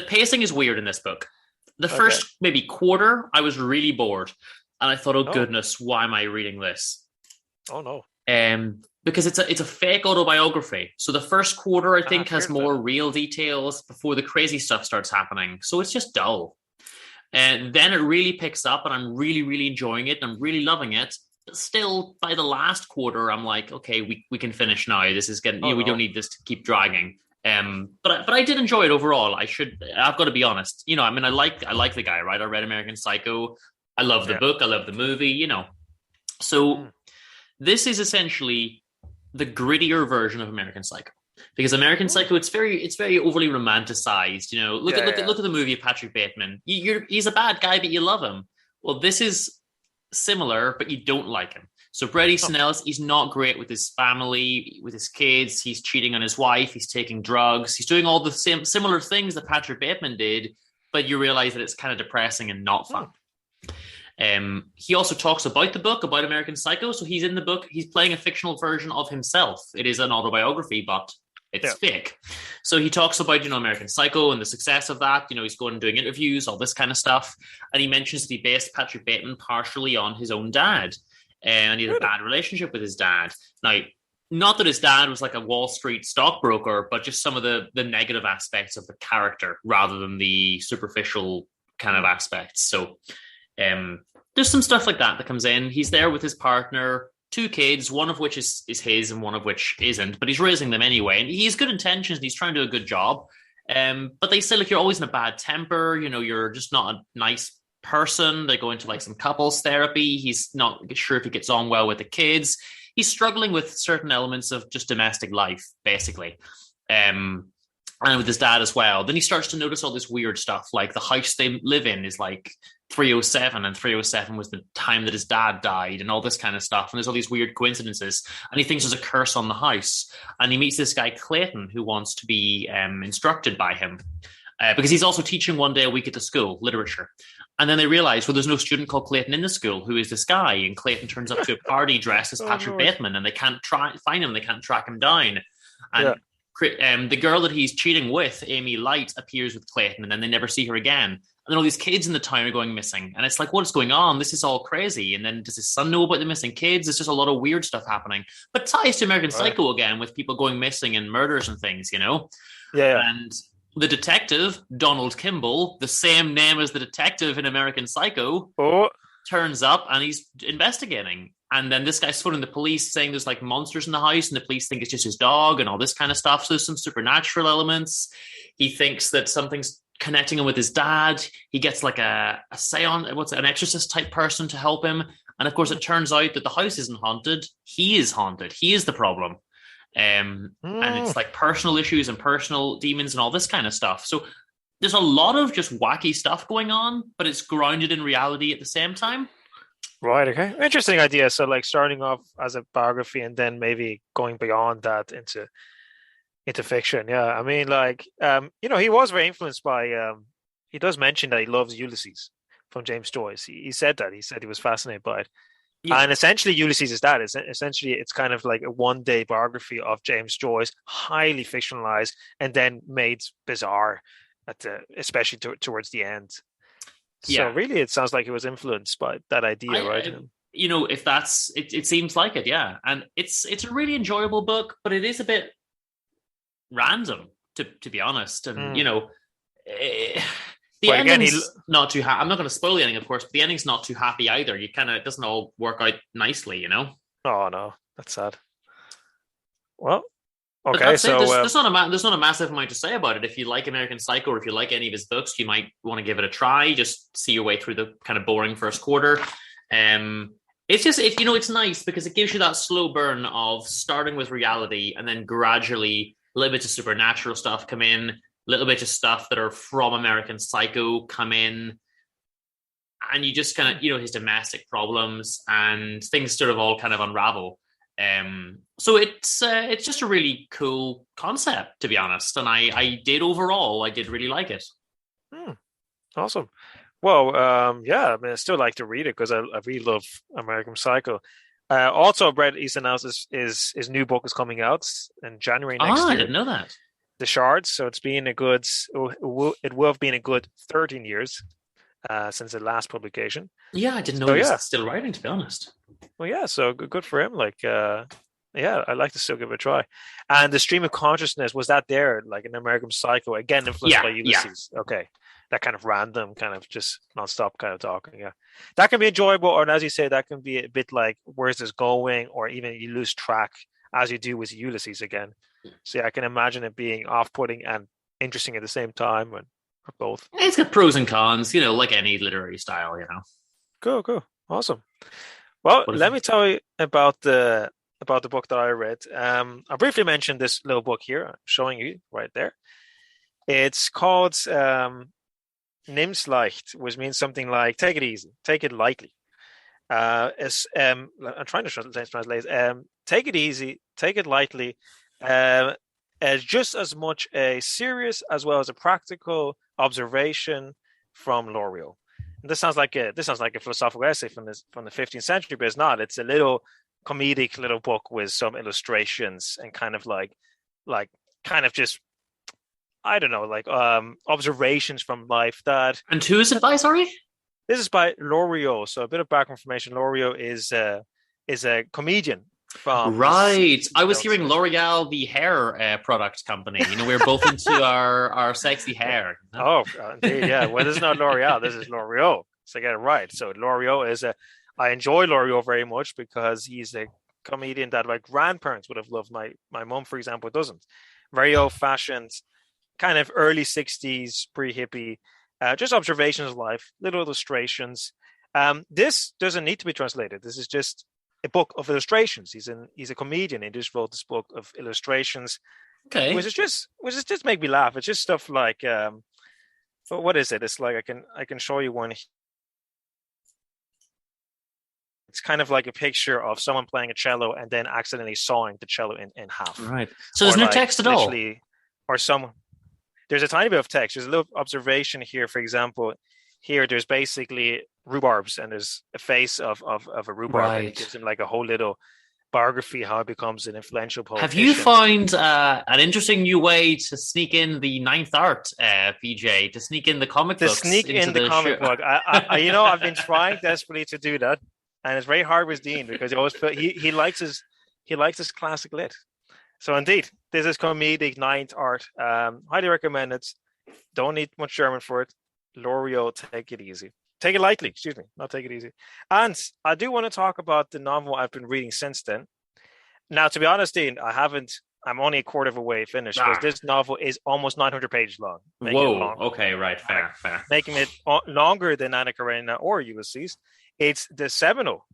pacing is weird in this book. The first maybe quarter, I was really bored, and I thought, oh goodness, why am I reading this? Oh no. Because it's a fake autobiography. So the first quarter, I think, has more real details before the crazy stuff starts happening. So it's just dull. And then it really picks up, and I'm really, really enjoying it, and I'm really loving it. Still, by the last quarter, I'm like, okay, we can finish now. This is getting, we don't need this to keep dragging. But I did enjoy it overall. I've got to be honest. I mean, I like the guy, right? I read American Psycho. I love the book. I love the movie. So this is essentially the grittier version of American Psycho, because American Psycho, it's very overly romanticized. Look at the movie of Patrick Bateman. He's a bad guy, but you love him. Well, this is similar, but you don't like him. So Bret Easton Ellis, he's not great with his family, with his kids. He's cheating on his wife. He's taking drugs. He's doing all the similar things that Patrick Bateman did, but you realize that it's kind of depressing and not fun. He also talks about the book, about American Psycho. So he's in the book. He's playing a fictional version of himself. It is an autobiography, but it's fake. So he talks about, American Psycho and the success of that. He's going and doing interviews, all this kind of stuff. And he mentions that he based Patrick Bateman partially on his own dad. And he had a bad relationship with his dad. Now, not that his dad was like a Wall Street stockbroker, but just some of the negative aspects of the character rather than the superficial kind of aspects. So there's some stuff like that comes in. He's there with his partner, 2 kids, one of which is his and one of which isn't, but he's raising them anyway. And he has good intentions and he's trying to do a good job. But they say, you're always in a bad temper. You're just not a nice person. They go into some couples therapy. He's not sure if he gets on well with the kids. He's struggling with certain elements of just domestic life, basically. And with his dad as well. Then he starts to notice all this weird stuff, like the house they live in is 307, and 307 was the time that his dad died, and all this kind of stuff. And there's all these weird coincidences, and he thinks there's a curse on the house. And he meets this guy Clayton, who wants to be instructed by him, because he's also teaching one day a week at the school, literature. And then they realize, there's no student called Clayton in the school. Who is this guy? And Clayton turns up to a party dressed as Patrick Bateman, and they can't find him. They can't track him down. And the girl that he's cheating with, Amy Leicht, appears with Clayton, and then they never see her again. And then all these kids in the town are going missing. And it's like, what's going on? This is all crazy. And then does his son know about the missing kids? There's just a lot of weird stuff happening. But ties to American Psycho again, with people going missing and murders and things, Yeah. And the detective, Donald Kimball, the same name as the detective in American Psycho, turns up and he's investigating. And then this guy's phoning the police saying there's monsters in the house, and the police think it's just his dog and all this kind of stuff. So there's some supernatural elements. He thinks that something's connecting him with his dad. He gets a seance, an exorcist type person to help him. And of course, it turns out that the house isn't haunted. He is haunted. He is the problem. And it's personal issues and personal demons and all this kind of stuff. So there's a lot of just wacky stuff going on, but it's grounded in reality at the same time. Right. Okay. Interesting idea. So, like starting off as a biography and then maybe going beyond that into fiction. Yeah. I mean, like, he was very influenced by. He does mention that he loves Ulysses from James Joyce. He said that. He said he was fascinated by it. Yeah. And essentially, Ulysses is that. It's kind of like a one-day biography of James Joyce, highly fictionalized, and then made bizarre, especially towards the end. So really, it sounds like he was influenced by that idea, right? If that's it, it seems like it, yeah. And it's a really enjoyable book, but it is a bit random, to be honest. And the ending's not too happy. I'm not going to spoil the ending, of course, but the ending's not too happy either. It doesn't all work out nicely, Oh no, that's sad. Well, okay, but so there's not a massive amount to say about it. If you like American Psycho, or if you like any of his books, you might want to give it a try. Just see your way through the kind of boring first quarter. It's nice because it gives you that slow burn of starting with reality and then gradually a little bit of supernatural stuff come in. Little bit of stuff that are from American Psycho come in, and you just kind of, his domestic problems and things sort of all kind of unravel. So it's just a really cool concept, to be honest. And I did really like it. Awesome. Well, I mean, I still like to read it because I really love American Psycho. Also, Bret, Easton announced his new book is coming out in January next year. I didn't know that. The Shards. So it will have been a good 13 years since the last publication. Yeah, I didn't know he was still writing, to be honest. Well, yeah, so good for him. Like, I'd like to still give it a try. And the Stream of Consciousness, was that there, like an American Psycho, again influenced by Ulysses? Yeah. Okay. That kind of random, kind of just nonstop kind of talking. Yeah. That can be enjoyable, or as you say, that can be a bit like, where's this going? Or even you lose track, as you do with Ulysses again. So I can imagine it being off-putting and interesting at the same time, or both. It's got pros and cons, like any literary style, Cool, awesome. Well, let me tell you about the book that I read. I briefly mentioned this little book here. I'm showing you right there. It's called Nimm Leicht, which means something like take it easy, take it lightly. I'm trying to translate. Take it easy, take it lightly. As just as much a serious as well as a practical observation from Loriot. And this sounds like a philosophical essay from the 15th century, but it's not. It's a little comedic little book with some illustrations and kind of like just, I don't know, like observations from life that. And who is it by? Sorry, this is by Loriot. So a bit of background information. Loriot is a comedian. Right. I was hearing L'Oreal, the hair product company. We're both into our sexy hair. Oh, indeed, yeah. Well, this is not L'Oreal. This is Loriot. So get it right. So Loriot I enjoy Loriot very much because he's a comedian that my grandparents would have loved. My mom, for example, doesn't. Very old-fashioned, kind of early 60s, pre-hippie, just observations of life, little illustrations. This doesn't need to be translated. This is just a book of illustrations. He's a comedian. He just wrote this book of illustrations. Okay. Which is just make me laugh. It's just stuff like what is it? It's like I can show you one. It's kind of like a picture of someone playing a cello and then accidentally sawing the cello in half. Right. So there's no text at all. There's a tiny bit of text. There's a little observation here, for example. Here, there's basically rhubarbs, and there's a face of a rhubarb, right. And it gives him like a whole little biography how it becomes an influential politician. Have you found an interesting new way to sneak in the ninth art, PJ, to sneak in the comic books? To sneak in the comic book. I've been trying desperately to do that, and it's very hard with Dean because he likes his classic lit. So indeed, this is comedic ninth art. Highly recommend it. Don't need much German for it. Loriot, take it easy. Take it lightly, excuse me, not take it easy. And I do want to talk about the novel I've been reading since then. Now, to be honest, Dean, I'm only a quarter of a way finished because this novel is almost 900 pages long. Whoa, okay, right, fair. Making it longer than Anna Karenina or Ulysses. It's the seminal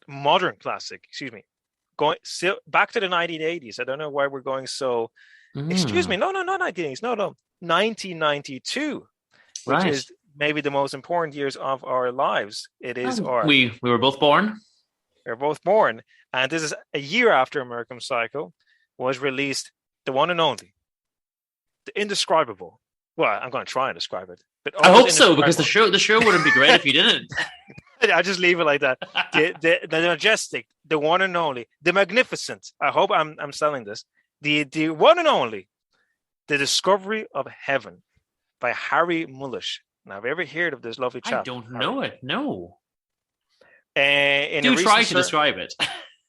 modern classic, excuse me. Going back to the 1980s. I don't know why we're going so Excuse me, no, not 1980s, no, 1992, which Right. is maybe the most important years of our lives. It is our We were both born. We're both born, and this is a year after American Psycho was released, the one and only, the indescribable. Well, I'm going to try and describe it, but I hope so, because the show wouldn't be great if you didn't. I just leave it like that. The majestic, the one and only, the magnificent. I hope I'm selling this. The one and only, The Discovery of Heaven by Harry Mulisch. Now, have you ever heard of this lovely chap? I don't know it. No. Do try to describe it.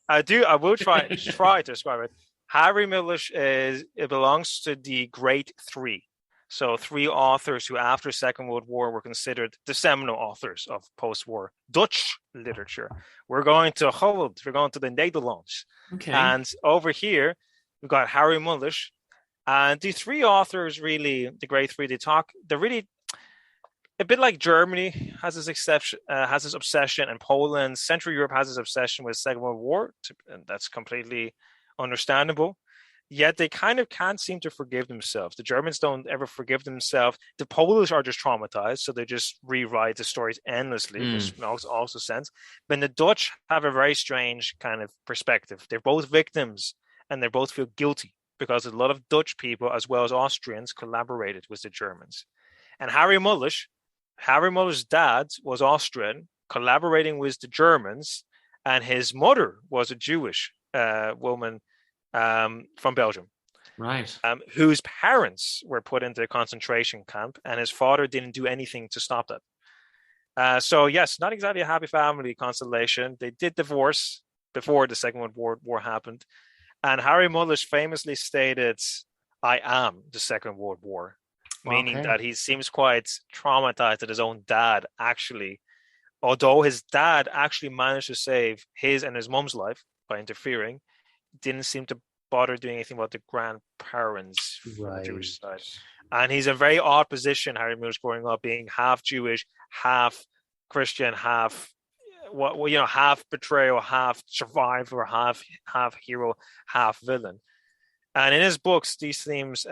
I will try to describe it. Harry Mulisch belongs to the Great Three. So 3 authors who, after Second World War, were considered the seminal authors of post-war Dutch literature. We're going to Holland. We're going to the Netherlands. Okay. And over here, we've got Harry Mulisch. And the 3 authors, really, the Great Three, they're really a bit like Germany has this obsession, and Poland, Central Europe has this obsession with Second World War, and that's completely understandable. Yet they kind of can't seem to forgive themselves. The Germans don't ever forgive themselves. The Polish are just traumatized, so they just rewrite the stories endlessly, which makes also sense. But the Dutch have a very strange kind of perspective. They're both victims, and they both feel guilty because a lot of Dutch people, as well as Austrians, collaborated with the Germans. And Harry Mullisch's dad was Austrian, collaborating with the Germans, and his mother was a Jewish woman from Belgium, right? Whose parents were put into a concentration camp, and his father didn't do anything to stop that. So yes, not exactly a happy family constellation. They did divorce before the Second World War happened, and Harry Mulisch famously stated, "I am the Second World War," meaning that he seems quite traumatized that his own dad actually, although his dad actually managed to save his and his mom's life by interfering, didn't seem to bother doing anything about the grandparents from the Jewish side. And he's in a very odd position, Harry Mulisch, growing up, being half Jewish, half Christian, half betrayal, half survivor, half hero, half villain. And in his books, these themes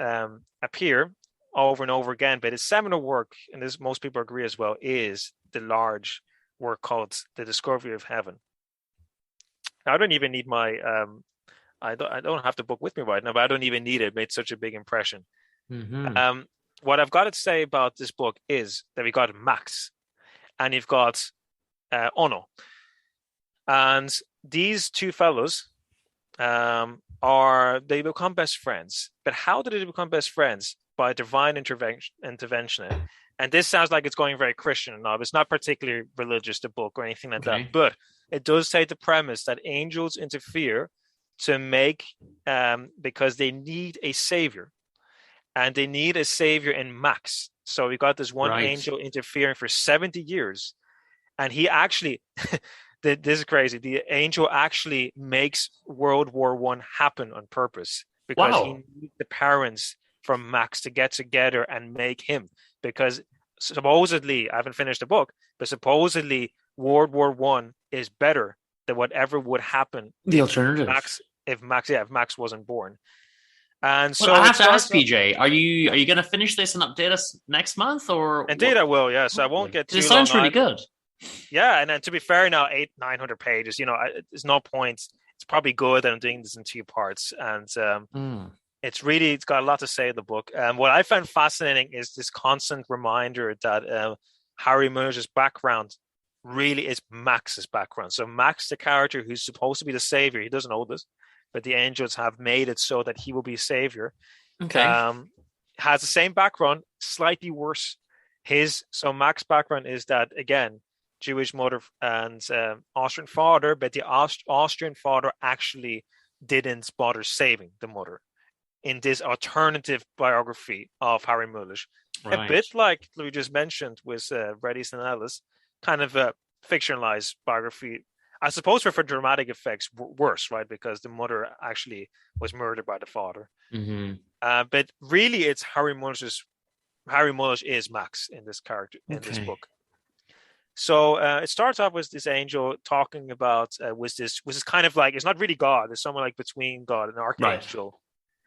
appear over and over again. But his seminal work, and this most people agree as well, is the large work called The Discovery of Heaven. Now, I don't even need my I don't have the book with me right now, but I don't even need it. It made such a big impression. What I've got to say about this book is that we got Max, and you've got Ono, and these 2 fellows they become best friends. But how did they become best friends? By divine intervention. And this sounds like it's going very Christian enough. It's not particularly religious, the book, or anything like that. But it does take the premise that angels interfere to make, because they need a savior. And they need a savior in Max. So we got this one angel interfering for 70 years. And he actually, this is crazy, the angel actually makes World War I happen on purpose. Because he needs the parents from Max to get together and make him. Because supposedly, I haven't finished the book, but supposedly World War I is better than whatever would happen. The alternative. If Max wasn't born. And so I have to ask PJ, are you going to finish this and update us next month, or? Indeed, I will. Yeah, so I won't get too long. It sounds really good. Yeah, and then to be fair, now 800-900 pages. There's no point. It's probably good that I'm doing this in 2 parts, and it's got a lot to say in the book. What I found fascinating is this constant reminder that Harry Mulisch's background really is Max's background. So Max, the character who's supposed to be the savior, he doesn't know this, but the angels have made it so that he will be savior. Has the same background, slightly worse. So Max's background is that, again, Jewish mother and Austrian father, but the Austrian father actually didn't bother saving the mother in this alternative biography of Harry Mulisch. A bit like we just mentioned with Bret, Easton, and Ellis, kind of a fictionalized biography. I suppose for dramatic effects, worse, right? Because the mother actually was murdered by the father. But really, it's Harry Mulisch is Max in this character, in this book. So it starts off with this angel talking about was this kind of like, it's not really God, it's someone like between God and an archangel,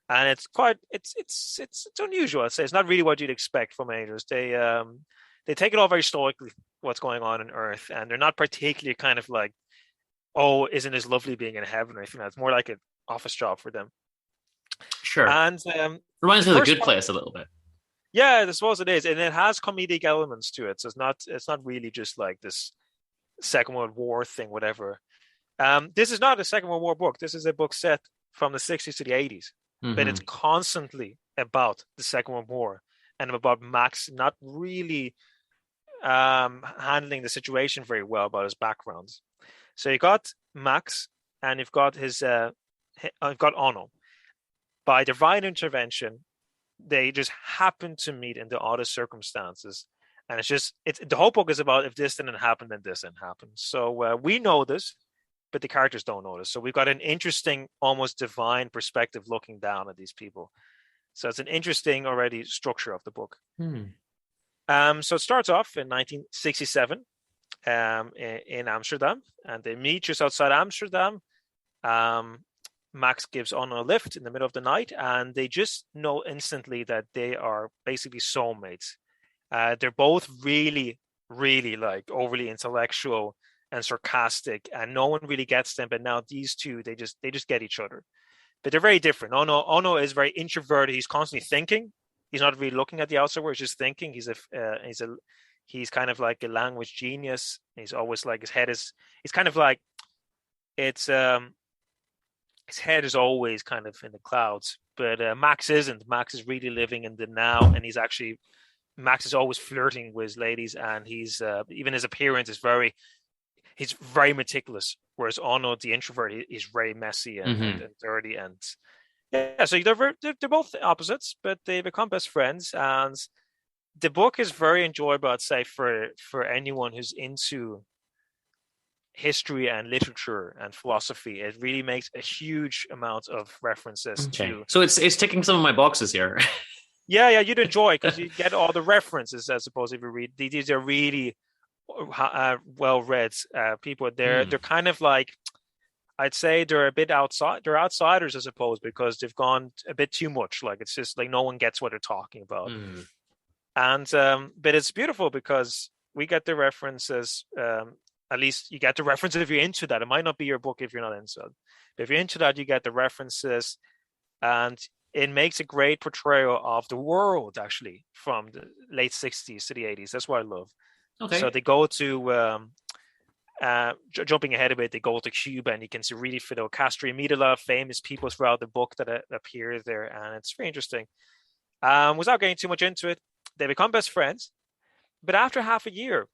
and it's quite it's unusual. I'd say it's not really what you'd expect from angels. They take it all very stoically, what's going on Earth, and they're not particularly kind of like, oh, isn't this lovely being in heaven or anything. It's more like an office job for them. Sure. And reminds me of The Good Place a little bit. Yeah, I suppose it is, and it has comedic elements to it. So it's not really just like this Second World War thing, whatever. This is not a Second World War book. This is a book set from the 60s to the 80s, but it's constantly about the Second World War and about Max not really handling the situation very well about his backgrounds. So you got Max, and you've got I've got Ono. By divine intervention, they just happen to meet in the oddest circumstances, and it's the whole book is about if this didn't happen, then this didn't happen. So we know this, but the characters don't know this. So we've got an interesting, almost divine perspective looking down at these people. So it's an interesting already structure of the book. So it starts off in 1967 in Amsterdam, and they meet just outside Amsterdam. Max gives Ono a lift in the middle of the night, and they just know instantly that they are basically soulmates. They're both really, really like overly intellectual and sarcastic, and no one really gets them. But now these two, they just get each other. But they're very different. Ono is very introverted. He's constantly thinking. He's not really looking at the outside world. He's just thinking. He's kind of like a language genius. He's always like his head is. It's kind of like it's. His head is always kind of in the clouds, but Max isn't. Max is really living in the now, and Max is always flirting with ladies, and he's even his appearance is he's very meticulous. Whereas Ono, the introvert, is very messy and dirty, and yeah. So they're both opposites, but they become best friends, and the book is very enjoyable, I'd say, for anyone who's into history and literature and philosophy. It really makes a huge amount of references to. So it's ticking some of my boxes here. Yeah, you'd enjoy because you get all the references. I suppose if you read these, are really well read people. They're kind of like, I'd say they're a bit outside. They're outsiders, I suppose, because they've gone a bit too much. Like it's just like no one gets what they're talking about. And but it's beautiful because we get the references. At least you get the references if you're into that. It might not be your book if you're not into it. But if you're into that, you get the references, and it makes a great portrayal of the world, actually, from the late 60s to the 80s. That's what I love. Okay. So they go to, jumping ahead a bit, they go to Cuba, and you can see really Fidel Castro. You meet a lot of famous people throughout the book that appear there, and it's very interesting. Without getting too much into it, they become best friends. But after half a year,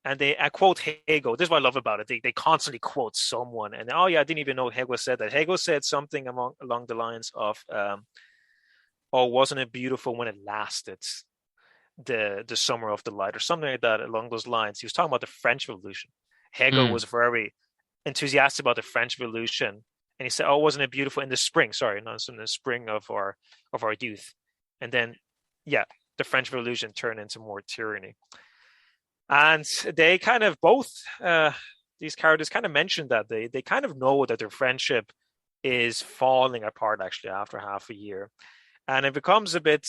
and they quote Hegel. This is what I love about it. They constantly quote someone. And I didn't even know Hegel said that. Hegel said something along the lines of, wasn't it beautiful when it lasted, the summer of the light, or something like that along those lines. He was talking about the French Revolution. Hegel was very enthusiastic about the French Revolution. And he said, wasn't it beautiful in the spring? Sorry, not in the spring of our youth. And then, the French Revolution turned into more tyranny. And they kind of both, these characters kind of mentioned that they kind of know that their friendship is falling apart actually after half a year. And it becomes a bit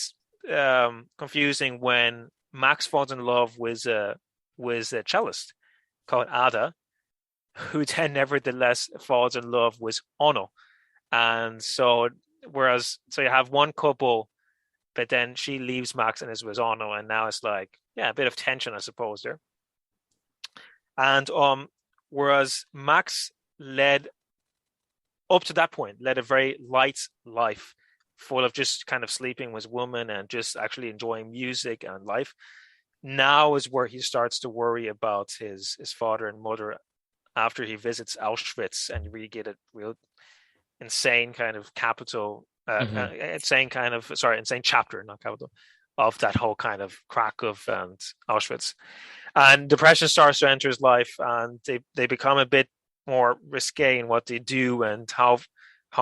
confusing when Max falls in love with a cellist called Ada, who then nevertheless falls in love with Ono. And so you have one couple, but then she leaves Max and is with Ono, and now it's like, a bit of tension, I suppose, there. And whereas Max led up to that point, led a very light life, full of just kind of sleeping with women and just actually enjoying music and life. Now is where he starts to worry about his father and mother after he visits Auschwitz, and you really get a real insane kind of insane chapter, not capital, of that whole kind of Krakow and Auschwitz. And depression starts to enter his life, and they become a bit more risque in what they do and how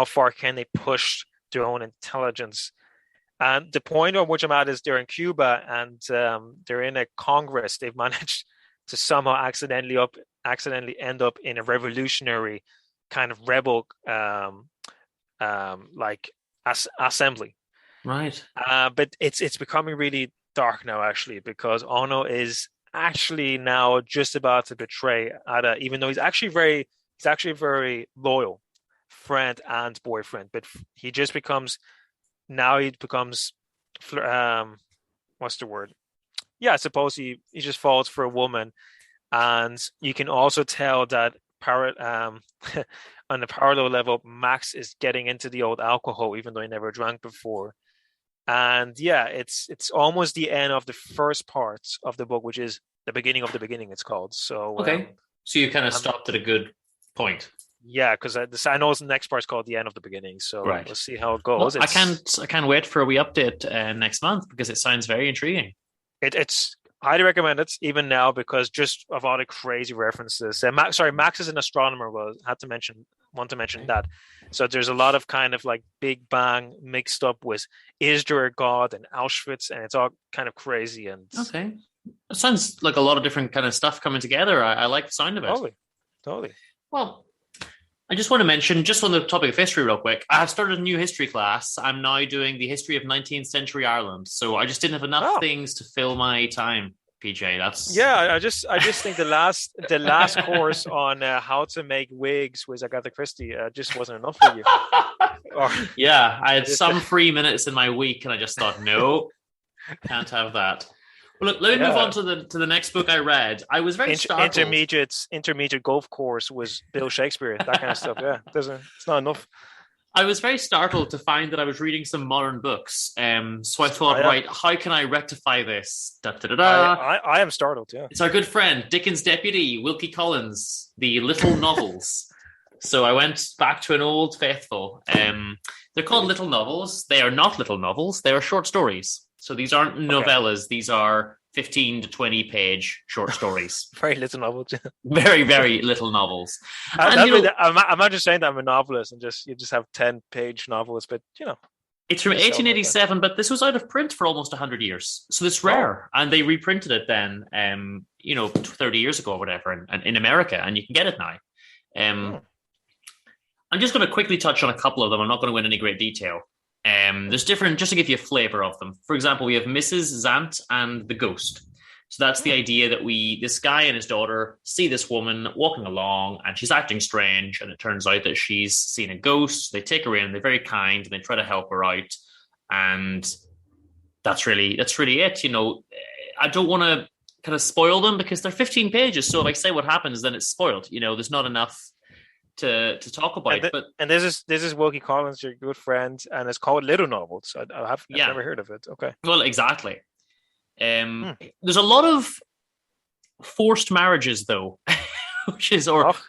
far can they push their own intelligence. And the point on which I'm at is they're in Cuba, and they're in a Congress. They've managed to somehow accidentally end up in a revolutionary kind of rebel like assembly. Right. But it's becoming really dark now, actually, because Ono is actually now just about to betray Ada, even though he's actually a very loyal friend and boyfriend. But he just becomes what's the word? Yeah, I suppose he just falls for a woman, and you can also tell that on the parallel level, Max is getting into the old alcohol, even though he never drank before. And yeah, it's almost the end of the first part of the book, which is the beginning of the beginning. It's called. So Okay. So you kind of stopped at a good point. yeah, because I know the next part's called the end of the beginning. So Right. we'll see how it Well, goes. I can't wait for a wee update next month because it sounds very intriguing. It's highly recommend it even now because just of all the crazy references. Max is an astronomer. Well, want to mention that. So there's a lot of kind of like Big Bang mixed up with is there a God and Auschwitz, and it's all kind of crazy. And Okay, it sounds like a lot of different kind of stuff coming together. I like the sound of it. Totally. Well, I just want to mention, just on the topic of history real quick, I have started a new history class. I'm now doing the history of 19th century Ireland. So I just didn't have enough things to fill my time, PJ. I just think the last course on how to make wigs with Agatha Christie just wasn't enough for you. Yeah, I had some free minutes in my week and I just thought, no, can't have that. Well, look, let me move on to the next book I read. I was very startled. Intermediate golf course was Bill Shakespeare, that kind of stuff. Yeah, it's not enough. I was very startled to find that I was reading some modern books. So I thought, right, how can I rectify this? I am startled, yeah. It's our good friend, Dickens' deputy, Wilkie Collins, the little novels. So I went back to an old faithful. They're called little novels. They are not little novels. They are short stories. So these aren't novellas. These are 15 to 20 page short stories. Very little novels. Very, very little novels. I'm not just saying that I'm a novelist and you just have 10-page novels, but it's from 1887, but this was out of print for almost 100 years. So it's rare. And they reprinted it then, 30 years ago or whatever in America, and you can get it now. I'm just going to quickly touch on a couple of them. I'm not going to go into any great detail. There's different, just to give you a flavor of them. For example, we have Mrs. Zant and the Ghost. So that's the idea that this guy and his daughter see this woman walking along and she's acting strange. And it turns out that she's seen a ghost. They take her in, they're very kind and they try to help her out. And that's really it. I don't want to kind of spoil them because they're 15 pages. So if I say what happens, then it's spoiled. There's not enough to talk about. And this is Wilkie Collins, your good friend, and it's called Little Novels. I've never heard of it. Okay. Well, exactly. There's a lot of forced marriages, though,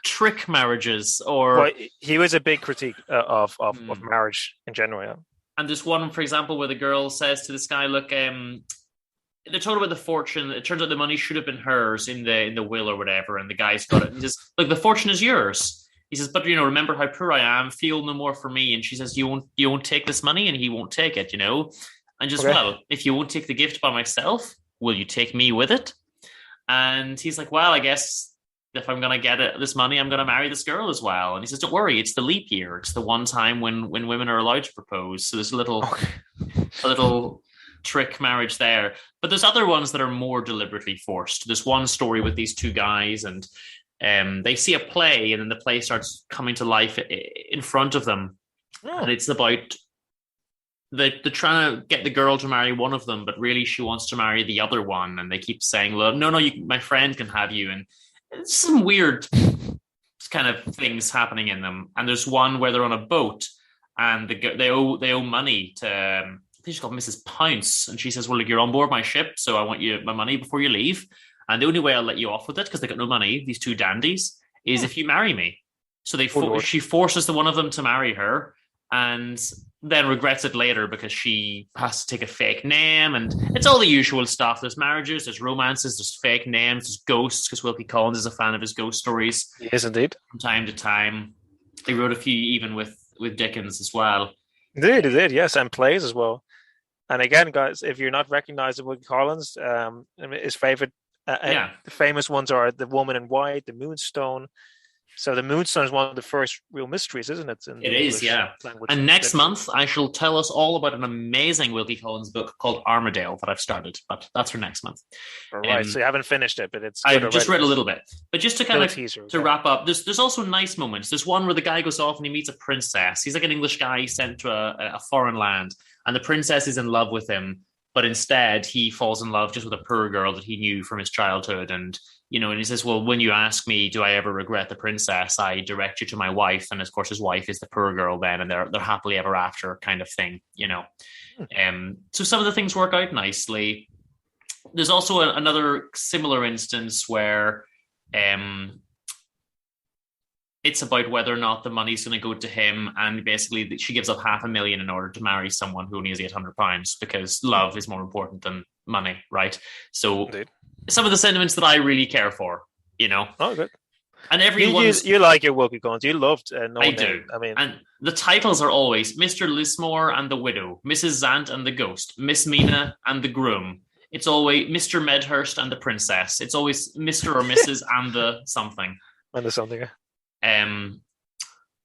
trick marriages, or. Well, he was a big critique of marriage in general. Yeah. And there's one, for example, where the girl says to this guy, "Look, they're talking about the fortune. It turns out the money should have been hers in the will or whatever, and the guy's got it. He says, look, the fortune is yours." He says, but, remember how poor I am, feel no more for me. And she says, you won't take this money? And he won't take it, And just, well, if you won't take the gift by myself, will you take me with it? And he's like, well, I guess if I'm going to get this money, I'm going to marry this girl as well. And he says, don't worry, it's the leap year. It's the one time when women are allowed to propose. So there's a little trick marriage there. But there's other ones that are more deliberately forced. There's one story with these two guys and they see a play and then the play starts coming to life in front of them. And it's about they're trying to get the girl to marry one of them, but really she wants to marry the other one. And they keep saying, well, no, my friend can have you. And it's some weird kind of things happening in them. And there's one where they're on a boat and they owe money to, I think she's called Mrs. Pounce. And she says, well, look, you're on board my ship, so I want my money before you leave. And the only way I'll let you off with it, because they got no money, these two dandies, is if you marry me. So she forces the one of them to marry her and then regrets it later because she has to take a fake name. And it's all the usual stuff. There's marriages, there's romances, there's fake names, there's ghosts, because Wilkie Collins is a fan of his ghost stories. Yes, indeed. From time to time. He wrote a few even with Dickens as well. He did, yes, and plays as well. And again, guys, if you're not recognizing Wilkie Collins, his favorite the famous ones are The Woman in White, The Moonstone, So the Moonstone is one of the first real mysteries, isn't it? It is, yeah. And next month, I shall tell us all about an amazing Wilkie Collins book called Armadale that I've started, but that's for next month. All right, so you haven't finished it, but it's I've just read a little bit. But just to kind of teaser, to wrap up, there's also nice moments. There's one where the guy goes off and he meets a princess. He's like an English guy sent to a foreign land, and the princess is in love with him, but instead he falls in love just with a poor girl that he knew from his childhood. And and he says, well, when you ask me, do I ever regret the princess, I direct you to my wife. And of course, his wife is the poor girl then, and they're happily ever after kind of thing, So some of the things work out nicely. There's also another similar instance where it's about whether or not the money's going to go to him. And basically she gives up $500,000 in order to marry someone who only has £800 because love is more important than money, right? So Indeed. Some of the sentiments that I really care for, Oh, good. And everyone, you like your Wilkie Collins. You loved No I Name. do. I mean, and the titles are always Mr. Lismore and the Widow, Mrs. Zant and the Ghost, Miss Mina and the Groom. It's always Mr. Medhurst and the Princess. It's always Mr. or Mrs. and the something. And the something.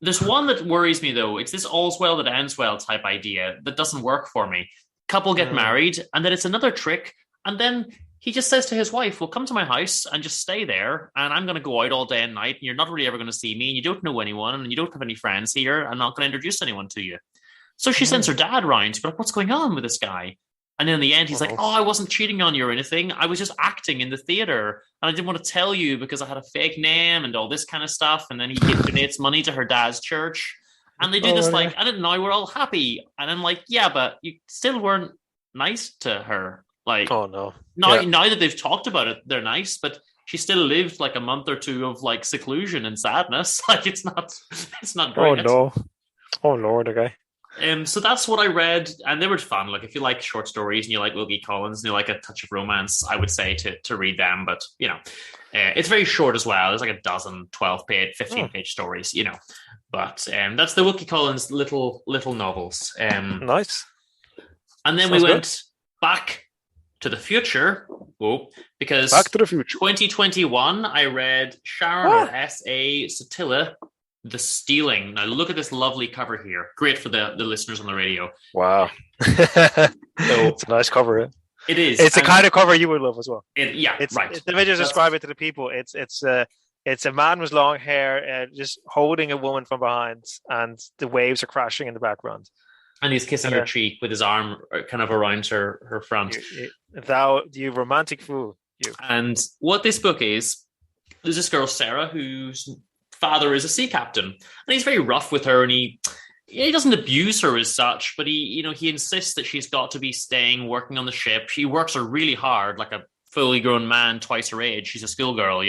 There's one that worries me though. It's this all's well that ends well type idea that doesn't work for me. Couple get married, and then it's another trick, and then he just says to his wife, well, come to my house and just stay there, and I'm going to go out all day and night, and you're not really ever going to see me, and you don't know anyone, and you don't have any friends here. I'm not going to introduce anyone to you. So she sends her dad round to be like, what's going on with this guy? And in the end, he's like, oh, I wasn't cheating on you or anything. I was just acting in the theater, and I didn't want to tell you because I had a fake name and all this kind of stuff. And then he donates money to her dad's church. And they do this like, I didn't know, we're all happy. And I'm like, yeah, but you still weren't nice to her. Like, oh no! Now that they've talked about it, they're nice, but she still lived like a month or two of like seclusion and sadness. Like it's not great. Oh no! Oh Lord, okay. So that's what I read, and they were fun. Like if you like short stories and you like Wilkie Collins and you like a touch of romance, I would say to read them. But it's very short as well. There's like a dozen 12-page, 15-page stories. But that's the Wilkie Collins little novels. Nice. And then we went back to the future. Because Back to the Future 2021, I read Sharon S.A. Sutila, The Stealing. Now look at this lovely cover here. Great for the listeners on the radio. Wow. It's a nice cover. It is. It's the kind of cover you would love as well. Right. Let me just describe it to the people. It's a man with long hair just holding a woman from behind, and the waves are crashing in the background. And he's kissing her cheek with his arm kind of around her front. You romantic fool. You. And what this book is, there's this girl, Sarah, whose father is a sea captain. And he's very rough with her, and he doesn't abuse her as such, but he insists that she's got to be staying, working on the ship. He works her really hard, like a fully grown man twice her age. She's a schoolgirl,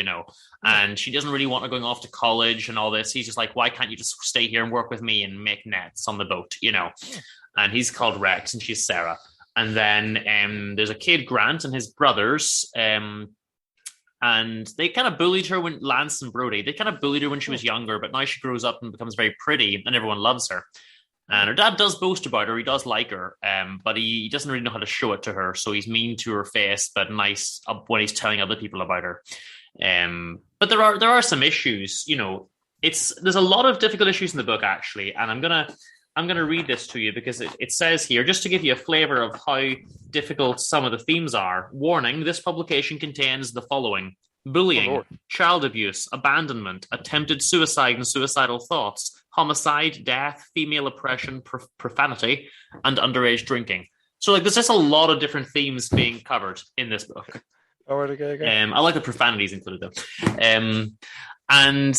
and she doesn't really want her going off to college and all this. He's just like, why can't you just stay here and work with me and make nets on the boat, And he's called Rex and she's Sarah. And then there's a kid, Grant, and his brothers, and they kind of bullied her when Lance and Brody, they kind of bullied her when she was younger, but now she grows up and becomes very pretty and everyone loves her. And her dad does boast about her. He does like her, but he doesn't really know how to show it to her. So he's mean to her face, but nice when he's telling other people about her. But there are some issues. There's a lot of difficult issues in the book actually, and I'm gonna read this to you because it says here, just to give you a flavor of how difficult some of the themes are. Warning: this publication contains the following: bullying, child abuse, abandonment, attempted suicide and suicidal thoughts, homicide, death, female oppression, profanity, and underage drinking. So there's just a lot of different themes being covered in this book. I like the profanities included though. And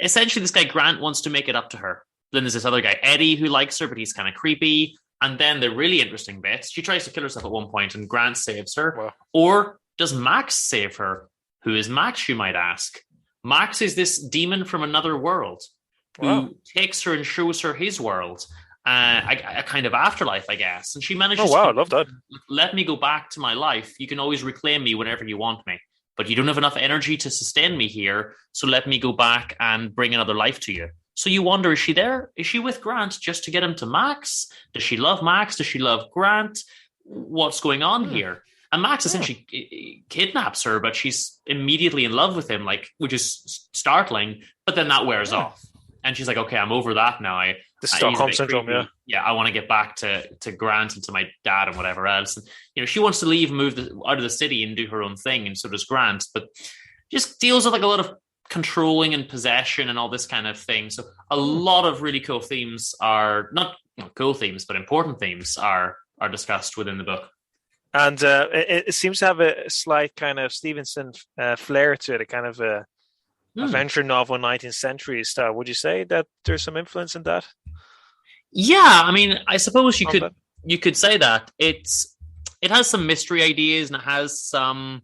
essentially this guy Grant wants to make it up to her. Then there's this other guy, Eddie, who likes her, but he's kind of creepy. And then the really interesting bits, she tries to kill herself at one point and Grant saves her. Wow. Or does Max save her? Who is Max, you might ask? Max is this demon from another world who takes her and shows her his world. A kind of afterlife, I guess. And she manages I love that. Let me go back to my life. You can always reclaim me whenever you want me. But you don't have enough energy to sustain me here. So let me go back and bring another life to you. So you wonder, is she there? Is she with Grant just to get him to Max? Does she love Max? Does she love Grant? What's going on here? And Max essentially kidnaps her, but she's immediately in love with him, like, which is startling. But then that wears off, and she's like, "Okay, I'm over that now." The Stockholm syndrome, I want to get back to Grant and to my dad and whatever else. And, she wants to leave and move out of the city and do her own thing, and so does Grant. But just deals with like a lot of controlling and possession and all this kind of thing. So a lot of really cool themes are not cool themes, but important themes are discussed within the book. And it seems to have a slight kind of Stevenson flair to it, a kind of a adventure novel, 19th century style. Would you say that there's some influence in that? Yeah, I mean, I suppose you could say that it has some mystery ideas and it has some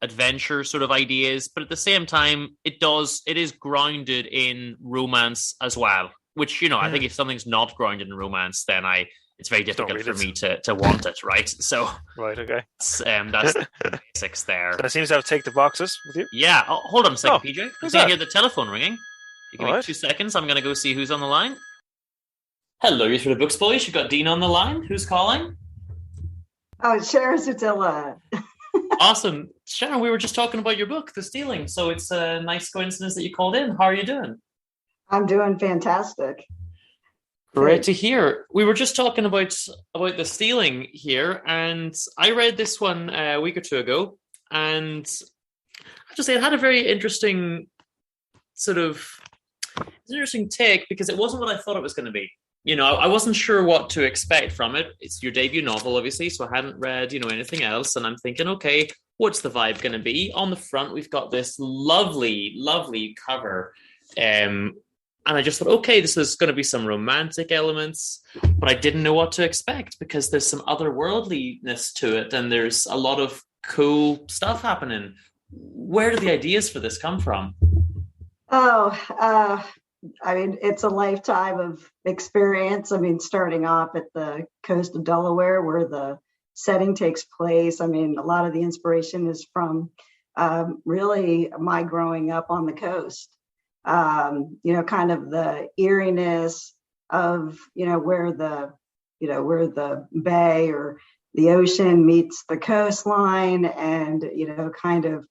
adventure sort of ideas, but at the same time, it is grounded in romance as well. Which I think if something's not grounded in romance, then it's very difficult for me to want it, right? So right, okay, that's the basics there. So it seems to have ticked the boxes with you. Yeah, hold on a second, PJ. I see I hear the telephone ringing. You give me 2 seconds. I'm going to go see who's on the line. Hello, you're through the Books Boys. You've got Dean on the line. Who's calling? Oh, Sharon Sutila. Awesome. Sharon, we were just talking about your book, The Stealing. So it's a nice coincidence that you called in. How are you doing? I'm doing fantastic. Great to hear. We were just talking about The Stealing here, and I read this one a week or two ago, and I have to say it had a very interesting interesting take, because it wasn't what I thought it was going to be. I wasn't sure what to expect from it. It's your debut novel, obviously, so I hadn't read, anything else. And I'm thinking, okay, what's the vibe going to be? On the front, we've got this lovely, lovely cover. And I just thought, okay, this is going to be some romantic elements, but I didn't know what to expect because there's some otherworldliness to it. And there's a lot of cool stuff happening. Where did the ideas for this come from? I mean, it's a lifetime of experience. I mean, starting off at the coast of Delaware, where the setting takes place. I mean, a lot of the inspiration is from really my growing up on the coast. Kind of the eeriness of, where the bay or the ocean meets the coastline, and, kind of,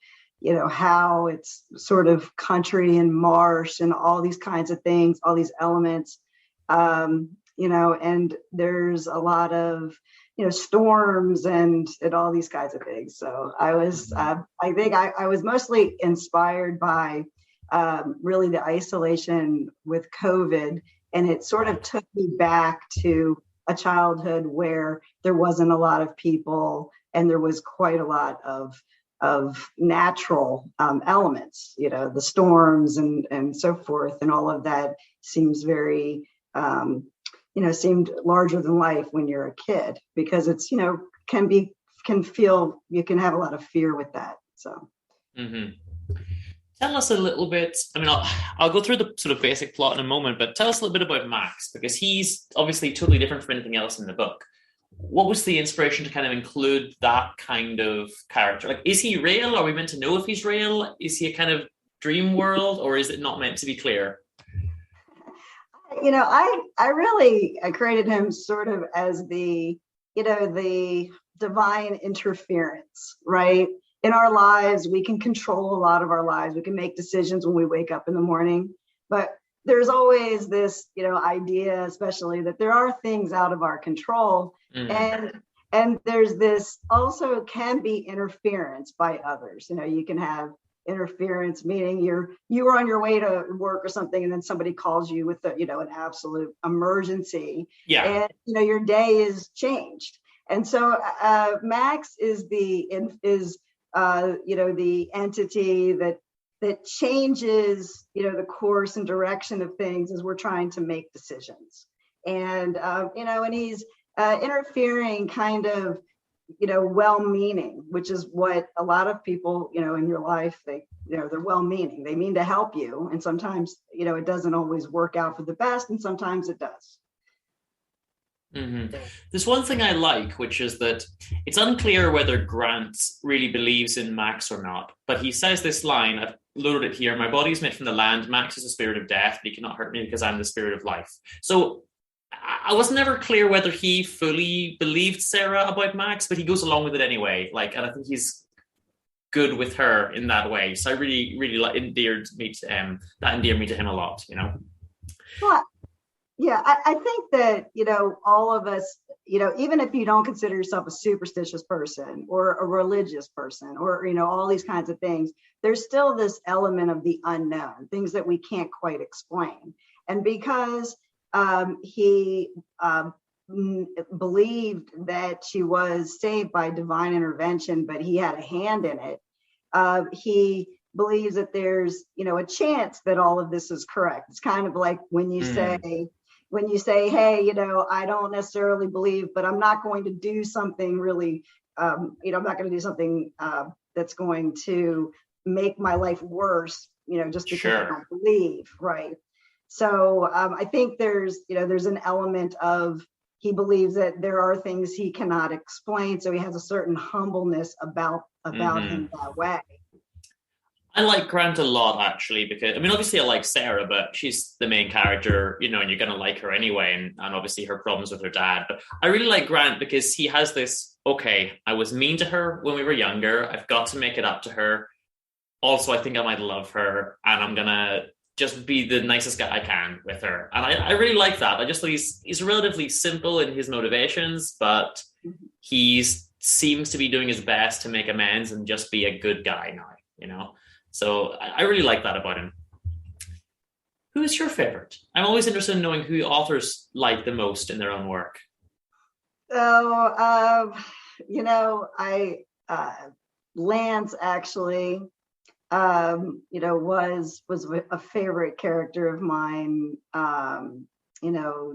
how it's sort of country and marsh and all these kinds of things, all these elements, and there's a lot of, storms and all these kinds of things. So I was, I think I was mostly inspired by really the isolation with COVID. And it sort of took me back to a childhood where there wasn't a lot of people and there was quite a lot of natural elements, the storms and so forth. And all of that seems very, seemed larger than life when you're a kid, because it's, can feel, you can have a lot of fear with that. So. Mm-hmm. Tell us a little bit, I mean, I'll go through the sort of basic plot in a moment, but tell us a little bit about Max, because he's obviously totally different from anything else in the book. What was the inspiration to kind of include that kind of character? Like, is he real? Are we meant to know if he's real? Is he a kind of dream world, or is it not meant to be clear? I created him sort of as the divine interference, right? In our lives, we can control a lot of our lives. We can make decisions when we wake up in the morning, but there's always this, idea, especially that there are things out of our control. Mm. And there's this also can be interference by others. You can have interference, meaning you were on your way to work or something, and then somebody calls you with an absolute emergency. Yeah. And your day is changed. And so Max is the entity that changes, the course and direction of things as we're trying to make decisions. And, and he's interfering kind of, well-meaning, which is what a lot of people, in your life, they're well-meaning. They mean to help you. And sometimes, it doesn't always work out for the best, and sometimes it does. Mm-hmm. There's one thing I like, which is that it's unclear whether Grant really believes in Max or not, but he says this line, I've loaded it here: "My body is made from the land, Max is the spirit of death, but he cannot hurt me because I'm the spirit of life." So I was never clear whether he fully believed Sarah about Max, but he goes along with it anyway. Like, and I think he's good with her in that way. So I really like endeared me to that endeared me to him a lot, you know. Well, yeah, I think that, all of us, even if you don't consider yourself a superstitious person or a religious person or, all these kinds of things, there's still this element of the unknown, things that we can't quite explain. And because he believed that she was saved by divine intervention, but he had a hand in it, he believes that there's, a chance that all of this is correct. It's kind of like when you say, hey, I don't necessarily believe, but I'm not going to do something really, I'm not going to do something that's going to make my life worse, just because I don't believe, right? So I think there's an element of, he believes that there are things he cannot explain, so he has a certain humbleness about him that way. I like Grant a lot, actually, because, obviously I like Sarah, but she's the main character, and you're going to like her anyway, and obviously her problems with her dad. But I really like Grant because he has this, okay, I was mean to her when we were younger. I've got to make it up to her. Also, I think I might love her, and I'm going to just be the nicest guy I can with her. And I really like that. I just think he's relatively simple in his motivations, but he seems to be doing his best to make amends and just be a good guy now, So I really like that about him. Who is your favorite? I'm always interested in knowing who authors like the most in their own work. So, Lance actually, was a favorite character of mine.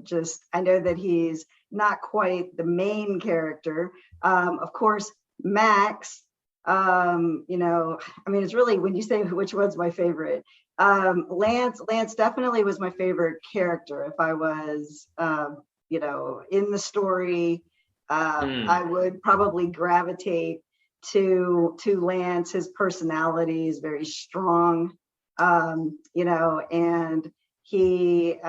Just, I know that he's not quite the main character. Of course, Max, it's really, when you say which one's my favorite, Lance definitely was my favorite character. If I was, in the story, I would probably gravitate to Lance. His personality is very strong, and he,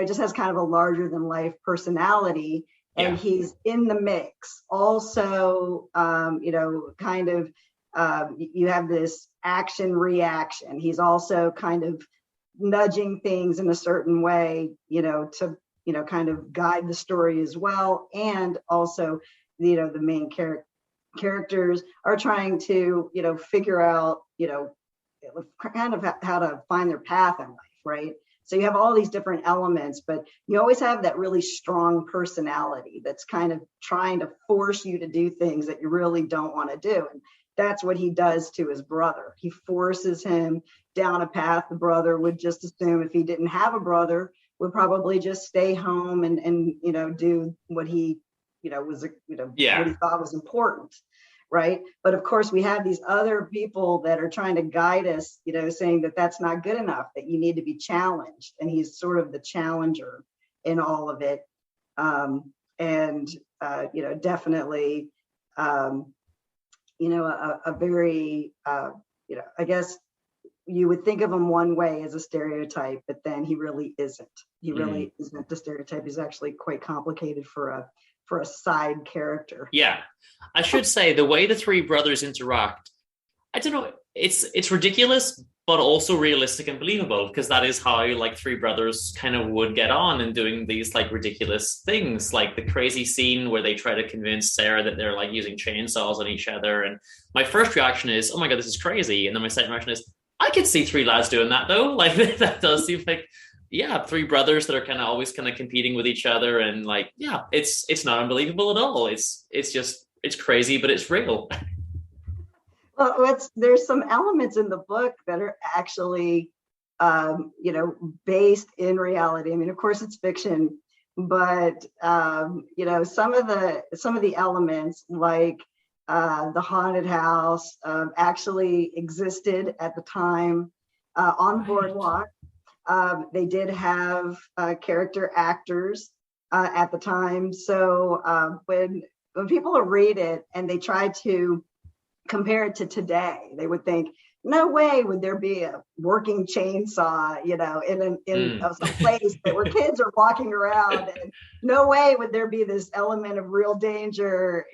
just has kind of a larger than life personality. And he's in the mix. Also, you have this action reaction. He's also kind of nudging things in a certain way, to, kind of guide the story as well. And also, the main characters are trying to, figure out, kind of how to find their path in life, right? So you have all these different elements, but you always have that really strong personality that's kind of trying to force you to do things that you really don't want to do. And that's what he does to his brother. He forces him down a path the brother would just assume, if he didn't have a brother, would probably just stay home and do what he, was, what he thought was important. Right. But of course, we have these other people that are trying to guide us, saying that that's not good enough, that you need to be challenged. And he's sort of the challenger in all of it. Definitely, a very, I guess you would think of him one way as a stereotype, but then he really isn't. He really isn't the stereotype. He's actually quite complicated for a side character. Yeah. I should say the way the three brothers interact, I don't know, it's ridiculous, but also realistic and believable, because that is how like three brothers kind of would get on in doing these like ridiculous things, like the crazy scene where they try to convince Sarah that they're like using chainsaws on each other. And my first reaction is, oh my God, this is crazy. And then my second reaction is, I could see three lads doing that though. Like that does seem like, three brothers that are kind of always kind of competing with each other, and like, it's not unbelievable at all. It's crazy, but it's real. Well, there's some elements in the book that are actually, based in reality. I mean, of course, it's fiction, but some of the elements, like the haunted house, actually existed at the time on the boardwalk. They did have character actors at the time. So when people read it and they try to compare it to today, they would think, no way would there be a working chainsaw, in some place where kids are walking around, and no way would there be this element of real danger,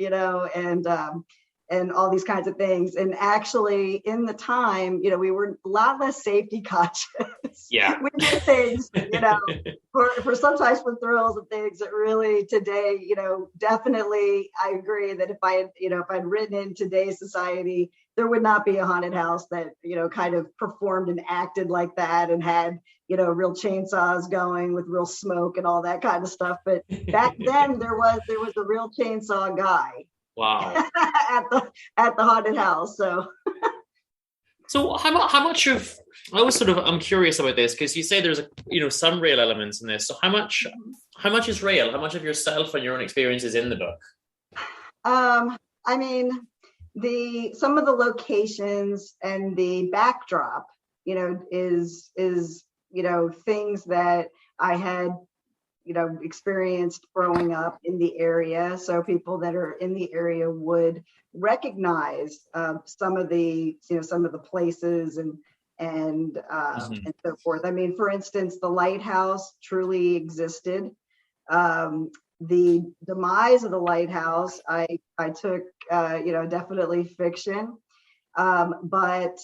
and all these kinds of things. And actually, in the time, we were a lot less safety conscious. Yeah, we did things, for sometimes for thrills and things that really today, definitely, I agree that if I'd written in today's society, there would not be a haunted house that, kind of performed and acted like that and had, real chainsaws going with real smoke and all that kind of stuff. But back then there was a real chainsaw guy. Wow. at the haunted house. So how much of, I'm curious about this, because you say there's some real elements in this. So how much is real? How much of yourself and your own experiences in the book? I mean, some of the locations and the backdrop, is things that I had experienced growing up in the area. So people that are in the area would recognize some of the places and so forth. I mean, for instance, the lighthouse truly existed. The demise of the lighthouse, I took, definitely fiction, but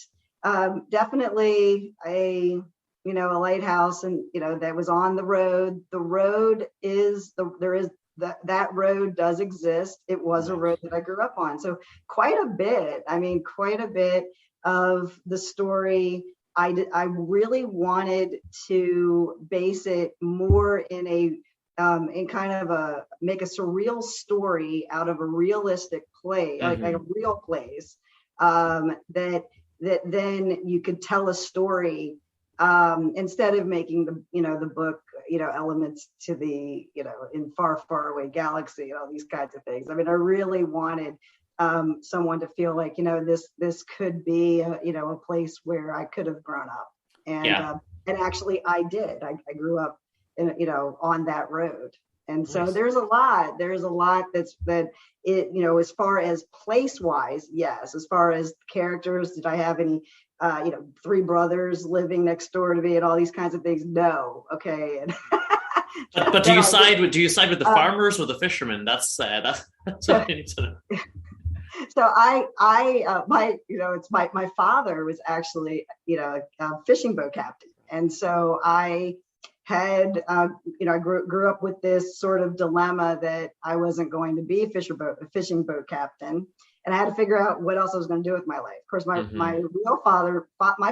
definitely a lighthouse, and that was on the road. The road that road does exist. It was a road that I grew up on. So quite a bit of the story, I really wanted to base it more in kind of make a surreal story out of a realistic place, like a real place, that then you could tell a story, instead of making the book, elements to the, in far away galaxy and all these kinds of things. I mean, I really wanted someone to feel like, this could be, a place where I could have grown up. And actually I did. I grew up on that road. And so there's a lot that as far as place wise, yes. As far as characters, did I have any, 3 brothers living next door to me and all these kinds of things? No. Okay. And but do you side with the farmers or the fishermen? That's what I need to know. So my father was actually, a fishing boat captain. And so I had, I grew up with this sort of dilemma that I wasn't going to be a fishing boat captain. And I had to figure out what else I was going to do with my life. Of course, my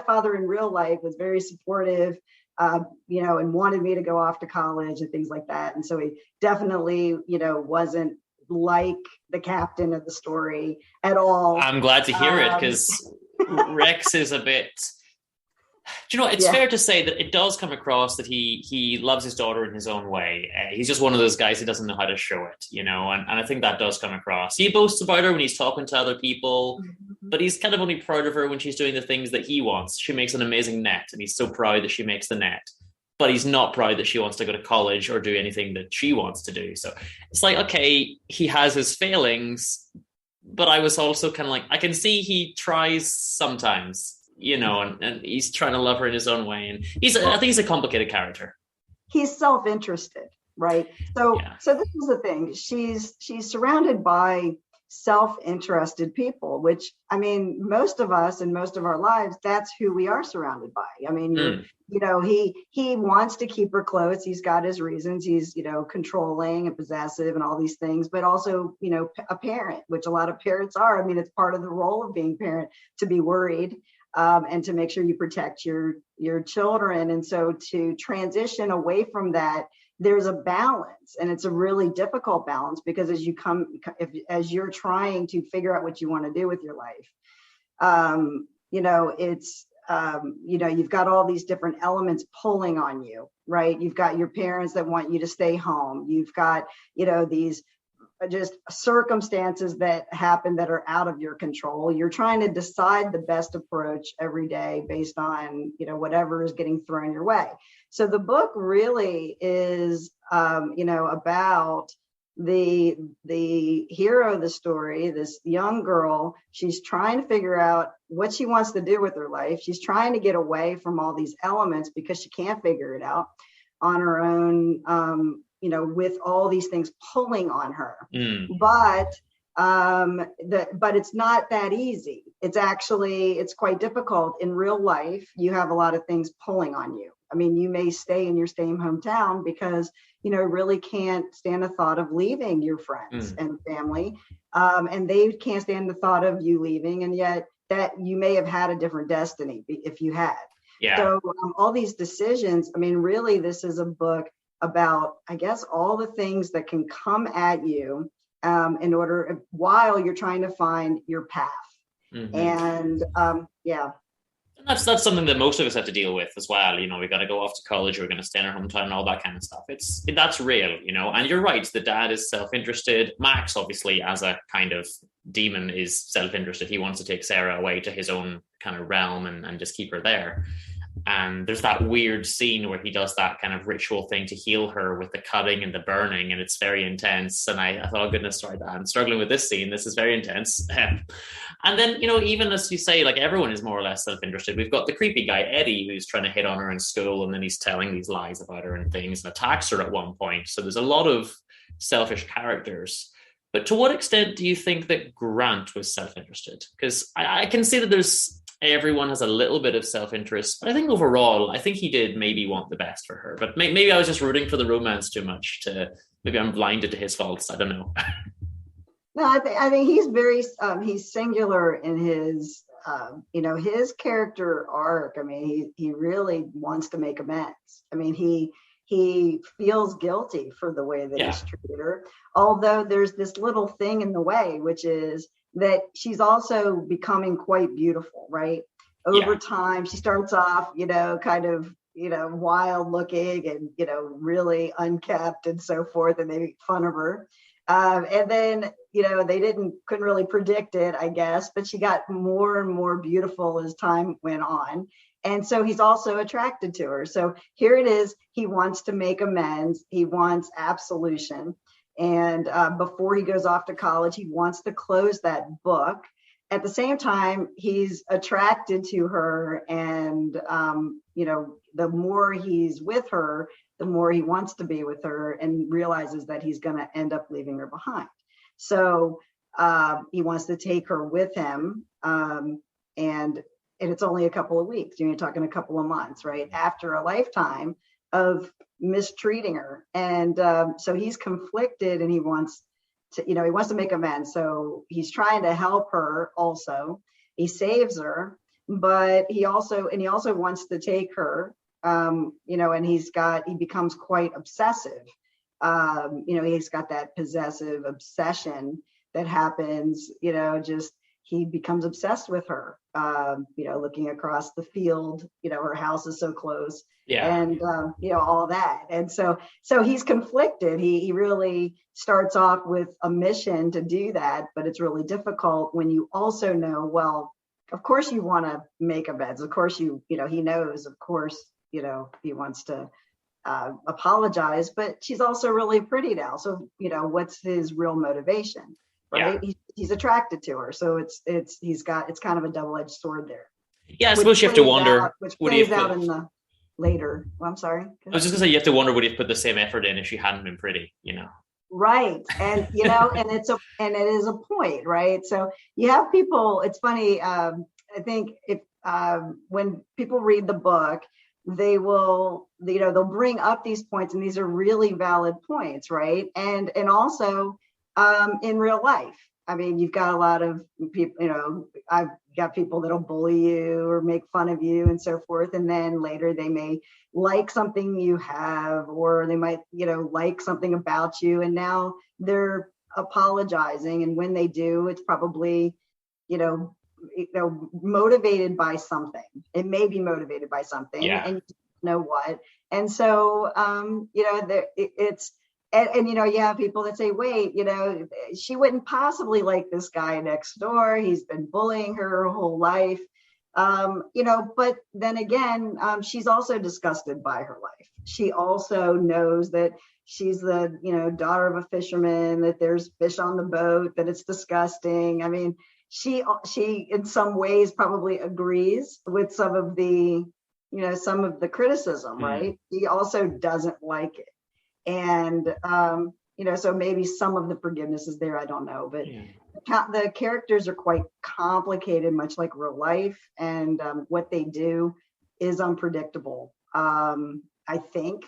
father in real life was very supportive, and wanted me to go off to college and things like that. And so he definitely, wasn't like the captain of the story at all. I'm glad to hear it, because Rex is a bit... it's fair to say that it does come across that he loves his daughter in his own way. He's just one of those guys who doesn't know how to show it, and I think that does come across. He boasts about her when he's talking to other people, but he's kind of only proud of her when she's doing the things that he wants. She makes an amazing net, and he's so proud that she makes the net, but he's not proud that she wants to go to college or do anything that she wants to do. So it's like, okay, he has his failings, but I was also kind of like, I can see he tries sometimes. And he's trying to love her in his own way. And I think he's a complicated character. He's self-interested, right? So this is the thing. She's surrounded by self-interested people, which, I mean, most of us in most of our lives, that's who we are surrounded by. I mean, he wants to keep her close. He's got his reasons. He's, controlling and possessive and all these things, but also, a parent, which a lot of parents are. I mean, it's part of the role of being parent to be worried. And to make sure you protect your children. And so to transition away from that, there's a balance, and it's a really difficult balance, because as you're trying to figure out what you want to do with your life, you've got all these different elements pulling on you, right? You've got your parents that want you to stay home. You've got, these just circumstances that happen that are out of your control. You're trying to decide the best approach every day based on, whatever is getting thrown your way. So the book really is, about the hero of the story, this young girl, she's trying to figure out what she wants to do with her life. She's trying to get away from all these elements because she can't figure it out on her own, with all these things pulling on her. But it's not that easy. It's quite difficult in real life. You have a lot of things pulling on you. I mean, you may stay in your same hometown because, really can't stand the thought of leaving your friends and family. And they can't stand the thought of you leaving. And yet that you may have had a different destiny if you had. Yeah. So all these decisions, I mean, really, this is a book about, I guess, all the things that can come at you while you're trying to find your path. And That's something that most of us have to deal with as well. We got to go off to college, we're going to stay in our hometown and all that kind of stuff. That's real, and you're right. The dad is self-interested. Max, obviously, as a kind of demon, is self-interested. He wants to take Sarah away to his own kind of realm and just keep her there. And there's that weird scene where he does that kind of ritual thing to heal her with the cutting and the burning, and it's very intense. And I thought, oh goodness, sorry, I'm struggling with this scene. This is very intense. And then, even as you say, like, everyone is more or less self-interested. We've got the creepy guy, Eddie, who's trying to hit on her in school, and then he's telling these lies about her and things and attacks her at one point. So there's a lot of selfish characters. But to what extent do you think that Grant was self-interested? Because I can see that everyone has a little bit of self-interest, but I think overall, I think he did maybe want the best for her. But maybe I was just rooting for the romance too much. Maybe I'm blinded to his faults. I don't know. No, I think he's very he's singular in his his character arc. I mean, he really wants to make amends. I mean, he feels guilty for the way that he's treated her. Although there's this little thing in the way, which is that she's also becoming quite beautiful, right? Over time, she starts off, kind of, wild looking and, really unkept and so forth, and they make fun of her. And then, they couldn't really predict it, I guess, but she got more and more beautiful as time went on. And so he's also attracted to her. So here it is. He wants to make amends. He wants absolution. And before he goes off to college, he wants to close that book. At the same time, he's attracted to her. And, the more he's with her, the more he wants to be with her, and realizes that he's going to end up leaving her behind. So he wants to take her with him. And it's only a couple of weeks. You're talking a couple of months, right? After a lifetime of mistreating her. And so he's conflicted, and he wants to make amends. So he's trying to help her also. He saves her, but he also wants to take her, and he becomes quite obsessive. He's got that possessive obsession that happens, he becomes obsessed with her, looking across the field, her house is so close, and, all that. And so he's conflicted. He really starts off with a mission to do that, but it's really difficult when you also know, well, of course you want to make amends. Of course he knows, of course, he wants to apologize, but she's also really pretty now. So, what's his real motivation? Right. Yeah. He's attracted to her. So it's kind of a double-edged sword there. Yeah, I suppose you have to wonder. Which plays out in the later. Well, I'm sorry. I was just gonna say, you have to wonder, would he have put the same effort in if she hadn't been pretty, Right. And, and it is a point, right? So you have people, it's funny. I think if, when people read the book, they will, they'll bring up these points, and these are really valid points, right? And also, in real life, I mean, you've got a lot of people, I've got people that'll bully you or make fun of you and so forth. And then later they may like something you have, or they might, like something about you. And now they're apologizing. And when they do, it's probably, motivated by something. It may be motivated by something, and you know what. And so, it's, and you have people that say, wait, she wouldn't possibly like this guy next door. He's been bullying her whole life. But then again, she's also disgusted by her life. She also knows that she's the, daughter of a fisherman, that there's fish on the boat, that it's disgusting. I mean, she in some ways probably agrees with some of the criticism, right? He also doesn't like it. And, so maybe some of the forgiveness is there, I don't know, but the characters are quite complicated, much like real life, and what they do is unpredictable, I think.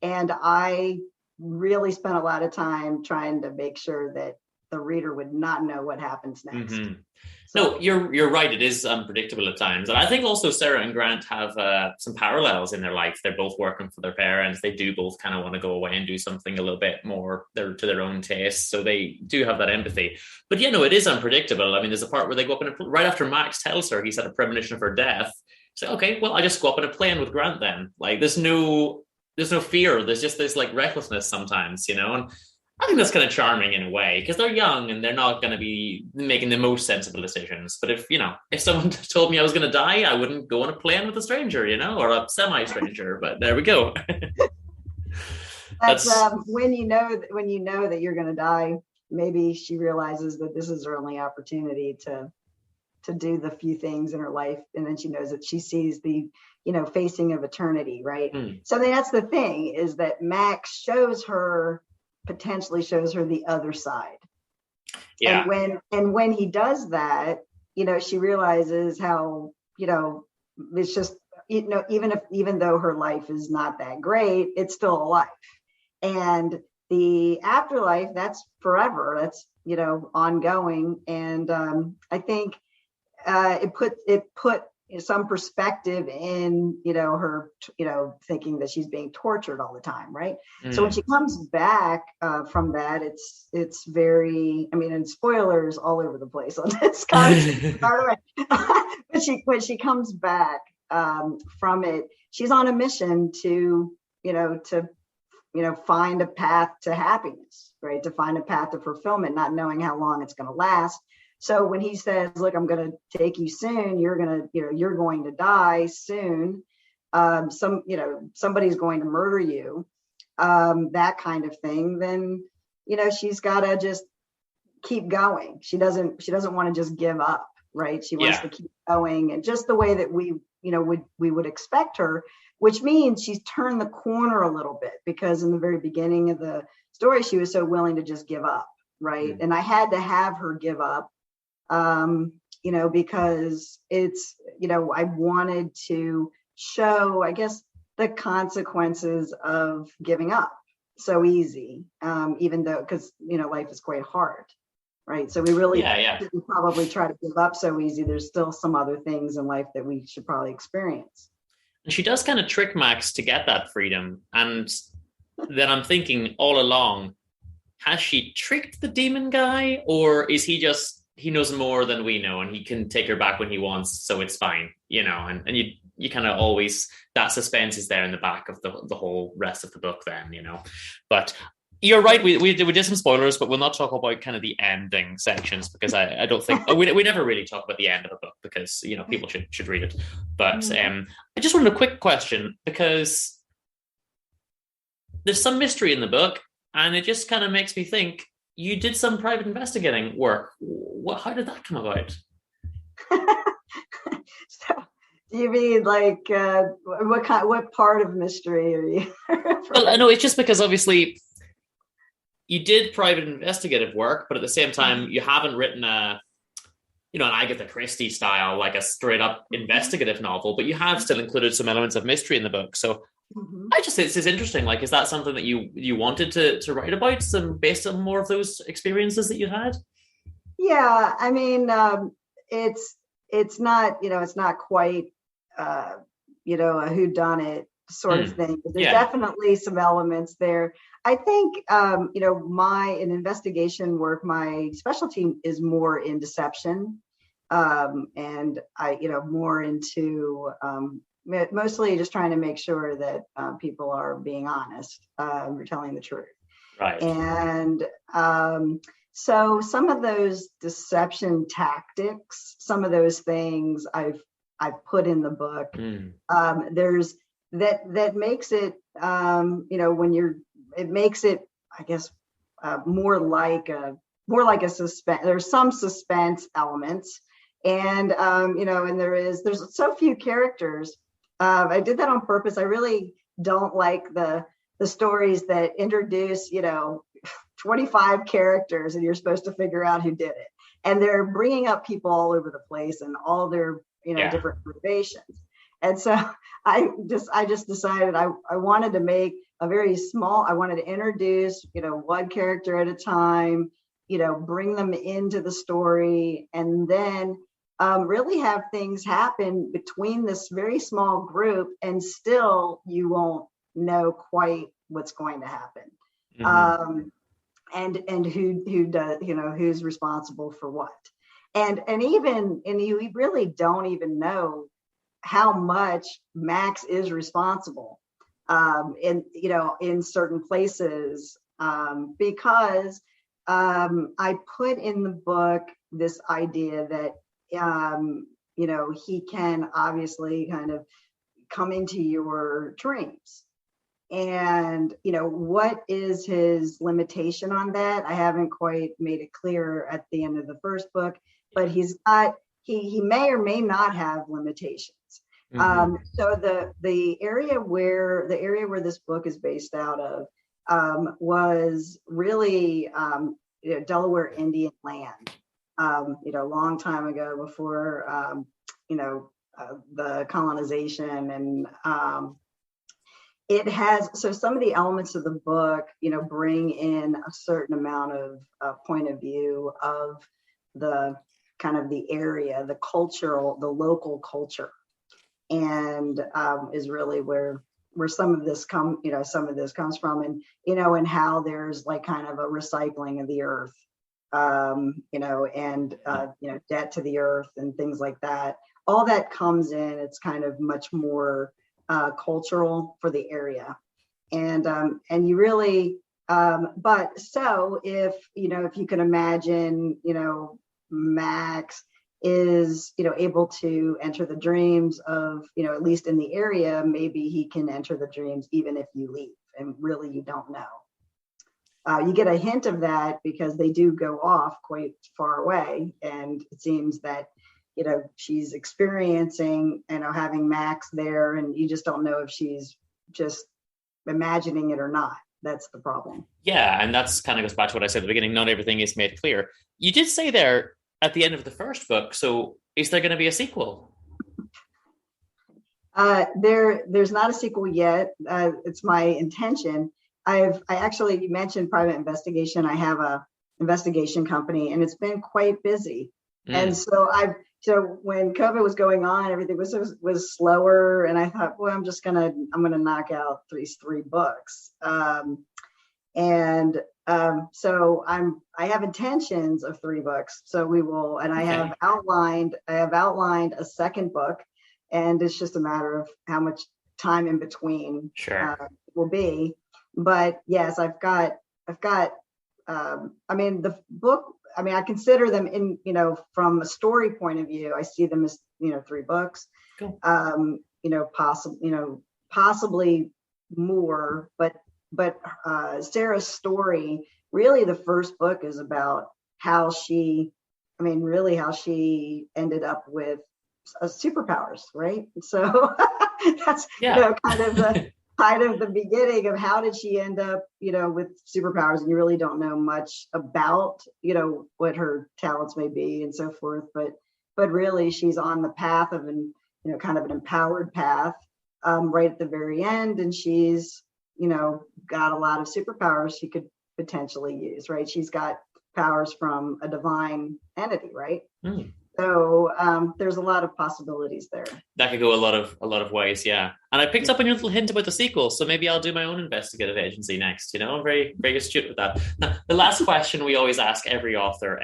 And I really spent a lot of time trying to make sure that the reader would not know what happens next. No, you're right. It is unpredictable at times. And I think also Sarah and Grant have some parallels in their life. They're both working for their parents. They do both kind of want to go away and do something a little bit more to their own taste. So they do have that empathy. But, it is unpredictable. I mean, there's a part where they go up right after Max tells her he's had a premonition of her death. So, okay, well, I just go up on a plane with Grant then. Like, there's no fear. There's just this like recklessness sometimes, and I think that's kind of charming in a way, because they're young and they're not going to be making the most sensible decisions. But if someone told me I was going to die, I wouldn't go on a plane with a stranger, or a semi-stranger. But there we go. That's when you know that you're going to die. Maybe she realizes that this is her only opportunity to do the few things in her life, and then she knows that she sees the facing of eternity, right? So that's the thing, is that Max potentially shows her the other side. And when he does that, she realizes how, it's just, even though her life is not that great, it's still a life. And the afterlife, that's forever, that's, ongoing. And I think it put some perspective in, her, thinking that she's being tortured all the time, right? So when she comes back from that, it's very, and spoilers all over the place on this concept. But when she comes back from it, she's on a mission to find a path to happiness, right? To find a path to fulfillment, not knowing how long it's going to last. So when he says, look, I'm going to take you soon, you're going to die soon. Somebody's going to murder you, that kind of thing. Then, she's got to just keep going. She doesn't want to just give up, right? She wants to keep going, and just the way that we would expect her, which means she's turned the corner a little bit, because in the very beginning of the story, she was so willing to just give up, right? And I had to have her give up. Because it's, I wanted to show, I guess, the consequences of giving up so easy, even though, because, life is quite hard, right? So we really shouldn't probably try to give up so easy. There's still some other things in life that we should probably experience. And she does kind of trick Max to get that freedom. And then I'm thinking all along, has she tricked the demon guy, or is he just, he knows more than we know and he can take her back when he wants, so it's fine, and you kind of always, that suspense is there in the back of the whole rest of the book then, but you're right, we did some spoilers, but we'll not talk about kind of the ending sections, because I don't think we never really talk about the end of a book, because people should read it. But I just wanted a quick question, because there's some mystery in the book and it just kind of makes me think, you did some private investigating work. How did that come about? So, do you mean like what part of mystery are you? Well, I know it's just because obviously you did private investigative work, but at the same time you haven't written an Agatha Christie style, like a straight up investigative novel, but you have still included some elements of mystery in the book. So I just think this is interesting. Like, is that something that you wanted to write about, based on more of those experiences that you had? Yeah, it's not, it's not quite, a whodunit sort of thing. But there's definitely some elements there. I think, in investigation work, my specialty is more in deception, and I, more into mostly just trying to make sure that people are being honest, or telling the truth. Right. And so some of those deception tactics, some of those things I've put in the book. There's that makes it, when you're it makes it, I guess, more like a suspense. There's some suspense elements, and and there's so few characters. I did that on purpose. I really don't like the stories that introduce 25 characters and you're supposed to figure out who did it, and they're bringing up people all over the place and all their different motivations. And so I just decided I wanted to make a very small. I wanted to introduce one character at a time, bring them into the story, and then really have things happen between this very small group, and still you won't know quite what's going to happen. Mm-hmm. And who does, who's responsible for what, and you really don't even know how much Max is responsible in certain places, because I put in the book this idea that he can obviously kind of come into your dreams. And, what is his limitation on that? I haven't quite made it clear at the end of the first book, but he may or may not have limitations. Mm-hmm. So the area where this book is based out of was really, Delaware Indian land, a long time ago, before, the colonization. And it has, so some of the elements of the book, bring in a certain amount of point of view of the kind of the area, the local culture, and is really where some of this comes from, and and how there's like kind of a recycling of the earth, and debt to the earth and things like that. All that comes in. It's kind of much more cultural for the area, and you really, but so if you can imagine, Max is able to enter the dreams of at least in the area, maybe he can enter the dreams even if you leave, and really you don't know. You get a hint of that because they do go off quite far away, and it seems that she's experiencing having Max there, and you just don't know if she's just imagining it or not. That's the problem. Yeah, and that's kind of goes back to what I said at the beginning. Not everything is made clear. You did say there at the end of the first book, so is there going to be a sequel? There's not a sequel yet. It's my intention. I actually, you mentioned private investigation. I have a investigation company, and it's been quite busy. And so when COVID was going on, everything was slower, and I thought, well, I'm gonna knock out these 3 books. So I have intentions of 3 books. So we will, and I have outlined a second book, and it's just a matter of how much time in between will be. But yes, I've got the book. I consider them in, from a story point of view, I see them as, 3 books. Cool. Possibly more, but Sarah's story, really the first book is about how she ended up with superpowers, right? So that's kind of the beginning of how did she end up, with superpowers, and you really don't know much about, what her talents may be and so forth, but really she's on the path of kind of an empowered path, right at the very end, and she's got a lot of superpowers she could potentially use, right? She's got powers from a divine entity, right? So there's a lot of possibilities there. That could go a lot of ways, yeah. And I picked up on your little hint about the sequel, so maybe I'll do my own investigative agency next. I'm very, very astute with that. Now, the last question we always ask every author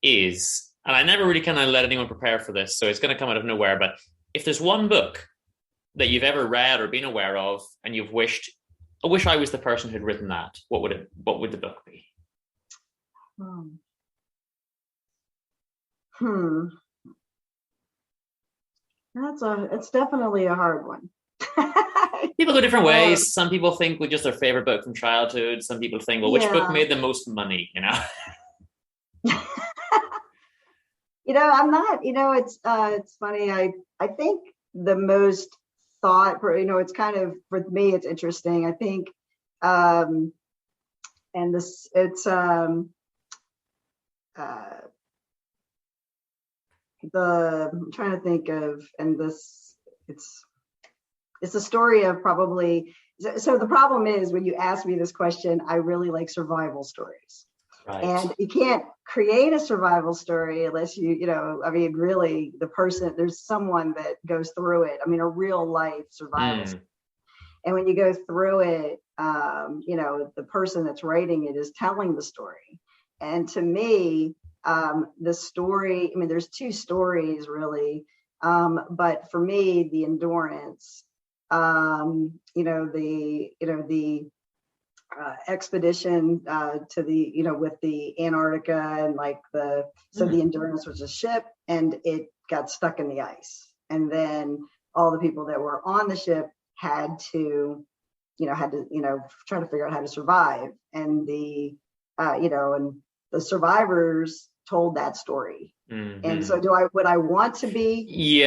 is, and I never really kind of let anyone prepare for this, so it's going to come out of nowhere, but if there's one book that you've ever read or been aware of, and you've wished, I wish I was the person who'd written that, what would the book be? It's definitely a hard one. People go different ways. Some people think with just their favorite book from childhood. Some people think, well, which book made the most money? I'm not. It's funny. I think the most thought. It's kind of, for me, it's interesting. I think, and this, it's I'm trying to think of, and this, it's a story of probably. So the problem is, when you ask me this question, I really like survival stories. Right. And you can't create a survival story unless really the person, there's someone that goes through it. A real life survival story. And when you go through it, the person that's writing it is telling the story. And to me, the story, there's two stories really. But for me, the endurance, the expedition to the with the Antarctica, and the Endurance was a ship, and it got stuck in the ice, and then all the people that were on the ship had to try to figure out how to survive, and the survivors told that story. And so would I want to be the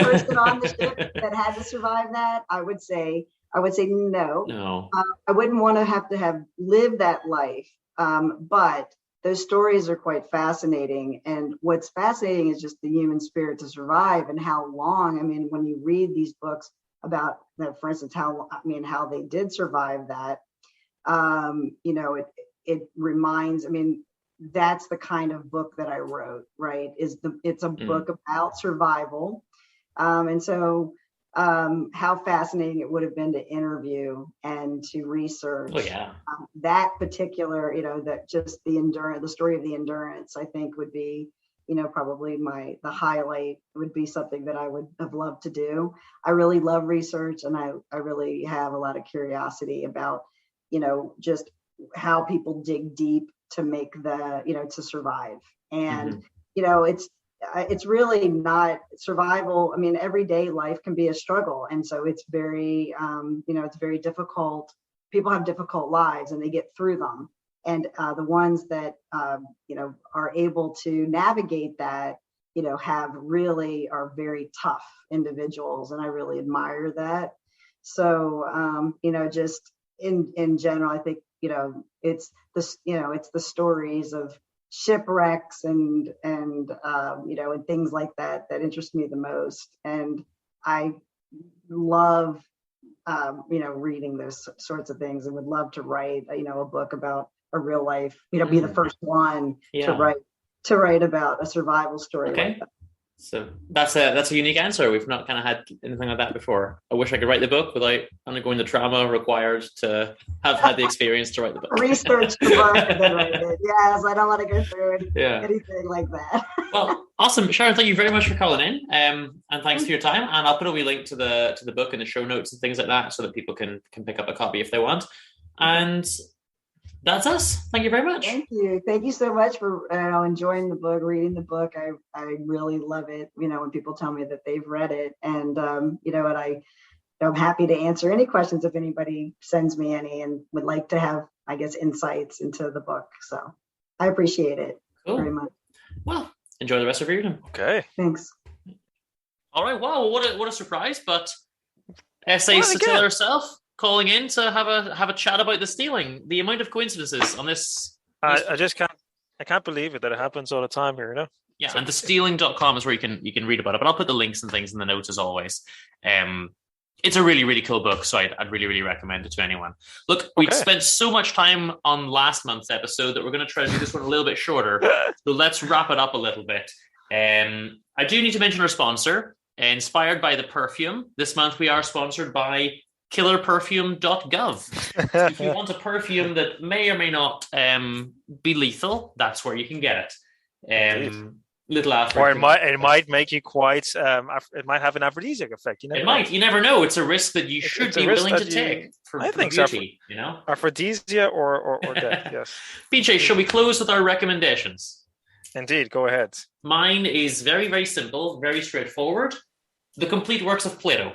person on the ship that had to survive that? I would say no. I wouldn't want to have lived that life. But those stories are quite fascinating. And what's fascinating is just the human spirit to survive, and how long. When you read these books about, for instance, how they did survive that, it reminds. That's the kind of book that I wrote. Right? It's a book about survival, and so. How fascinating it would have been to interview and to research that particular, that just the story of the Endurance, I think would be, probably the highlight would be something that I would have loved to do. I really love research, and I really have a lot of curiosity about, just how people dig deep to make to survive. And, it's really not survival. Everyday life can be a struggle. And so it's very, it's very difficult. People have difficult lives, and they get through them. And the ones that, are able to navigate that, are very tough individuals. And I really admire that. So, just in general, I think, it's the stories of shipwrecks and things like that interest me the most. And I love reading those sorts of things, and would love to write a book about a real life, be the first one to write about a survival story. Okay. Like that. So that's a unique answer. We've not kind of had anything like that before. I wish I could write the book without undergoing the trauma required to have had the experience to write the book. Research the book and then write it. Yes, I don't want to go through anything like that. Well, awesome, Sharon. Thank you very much for calling in, and thanks for your time. And I'll put a wee link to the book in the show notes and things like that, so that people can pick up a copy if they want. And that's us. Thank you very much. Thank you. Thank you so much for enjoying the book, reading the book. I really love it. When people tell me that they've read it, and and I'm happy to answer any questions if anybody sends me any, and would like to have, I guess, insights into the book. So I appreciate it very much. Well, enjoy the rest of your evening. Okay. Thanks. All right. Wow. What a surprise! But S.A. Sutila herself calling in to have a chat about the stealing. The amount of coincidences on this. I just can't believe it that it happens all the time here, Yeah, so, and thestealing.com is where you can read about it. But I'll put the links and things in the notes as always. It's a really, really cool book, so I'd really, really recommend it to anyone. Look, we've spent so much time on last month's episode that we're going to try to do this one a little bit shorter. So let's wrap it up a little bit. I do need to mention our sponsor, inspired by the Perfume. This month we are sponsored by killerperfume.gov. So if you want a perfume that may or may not be lethal, that's where you can get it. Little after, or it might make you quite. It might have an aphrodisiac effect. It might. You never know. It's a risk that you should be willing to take for beauty. Aphrodisia or death. Yes. PJ, shall we close with our recommendations? Indeed, go ahead. Mine is very, very simple, very straightforward. The complete works of Plato.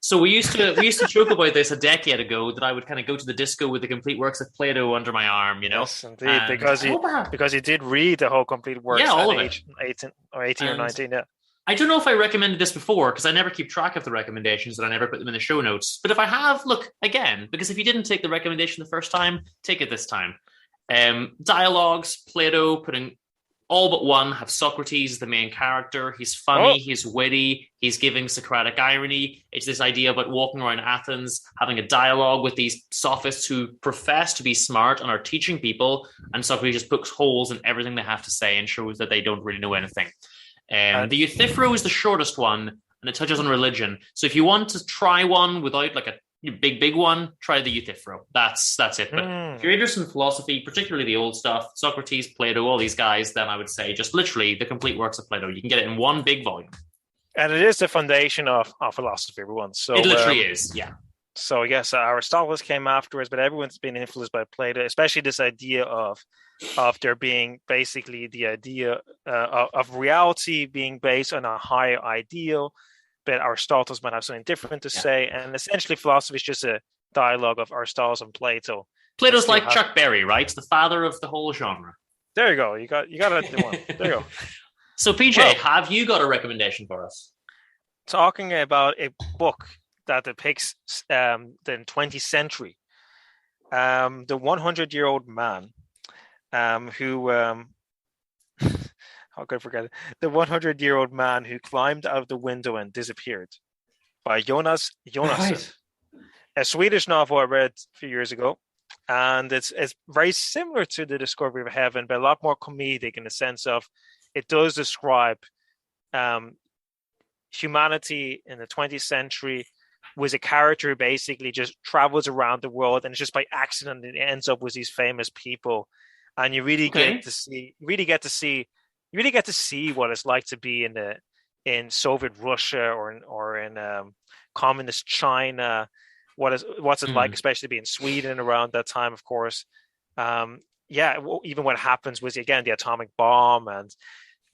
So we used to joke about this a decade ago that I would kind of go to the disco with the complete works of Plato under my arm, Yes, indeed, And because you did read the whole complete works all at of age 18 or 19. Yeah. I don't know if I recommended this before because I never keep track of the recommendations and I never put them in the show notes. But if I have, look again, because if you didn't take the recommendation the first time, take it this time. Dialogues, Plato, putting all but one have Socrates as the main character. He's funny, he's witty, he's giving Socratic irony. It's this idea about walking around Athens, having a dialogue with these sophists who profess to be smart and are teaching people, and Socrates just pokes holes in everything they have to say and shows that they don't really know anything. The Euthyphro is the shortest one, and it touches on religion. So if you want to try one without like a big one, try the Euthyphro. That's it. But if you're interested in philosophy, particularly the old stuff, Socrates, Plato, all these guys, then I would say just literally the complete works of Plato. You can get it in one big volume. And it is the foundation of philosophy, everyone. So it literally is, yeah. So yes, Aristotle came afterwards, but everyone's been influenced by Plato, especially this idea of there being basically the idea of reality being based on a higher ideal. But Aristotle might have something different to say, and essentially philosophy is just a dialogue of Aristotle and Plato. Plato's like Chuck Berry, right? The father of the whole genre. There you go. You got it. One. There you go. So PJ, have you got a recommendation for us? Talking about a book that depicts the 20th century, the 100-year-old man who. How could I forget it? The 100-year-old man who climbed out of the window and disappeared by Jonasson. Right. A Swedish novel I read a few years ago. And it's very similar to The Discovery of Heaven, but a lot more comedic in the sense of it does describe humanity in the 20th century was a character who basically just travels around the world and it's just by accident it ends up with these famous people. And you really get to see what it's like to be in Soviet Russia or in communist China. What's it like, especially being Sweden around that time, of course. Even what happens was again the atomic bomb, and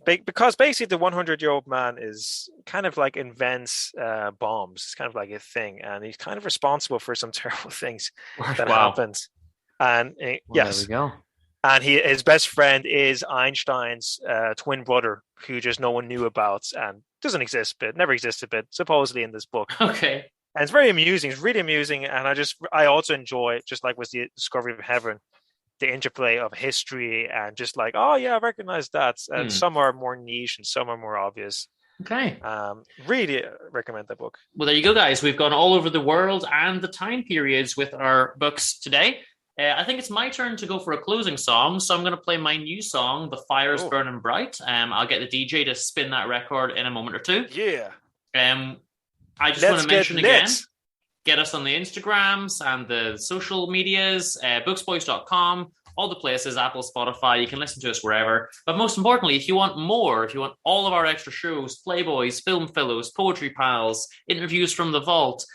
because basically the 100-year-old man is kind of like invents bombs. It's kind of like a thing, and he's kind of responsible for some terrible things that happens. And yes, there we go. And his best friend is Einstein's twin brother, who just no one knew about and doesn't exist, but never existed, but supposedly in this book. Okay. And it's very amusing. It's really amusing. And I also enjoy, just like with the Discovery of Heaven, the interplay of history and just like, oh yeah, I recognize that. And some are more niche and some are more obvious. Okay. Really recommend that book. Well, there you go, guys. We've gone all over the world and the time periods with our books today. I think it's my turn to go for a closing song, so I'm going to play my new song, The Fire's Burning Bright. I'll get the DJ to spin that record in a moment or two. Yeah. I just want to mention again, get us on the Instagrams and the social medias, booksboys.com, all the places, Apple, Spotify. You can listen to us wherever. But most importantly, if you want more, if you want all of our extra shows, Playboys, Film Fellows, Poetry Pals, interviews from the Vault,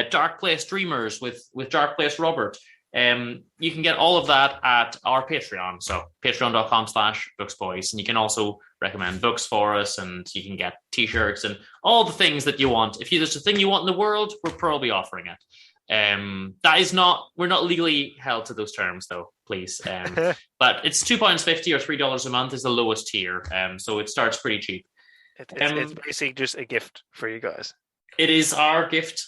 Dark Place Dreamers with Dark Place Robert, you can get all of that at our Patreon. So patreon.com/booksboys. And you can also recommend books for us, and you can get t-shirts and all the things that you want. If there's a thing you want in the world, we're probably offering it. We're not legally held to those terms though, please. But it's £2.50 or $3 a month is the lowest tier. So it starts pretty cheap. It's basically just a gift for you guys. It is our gift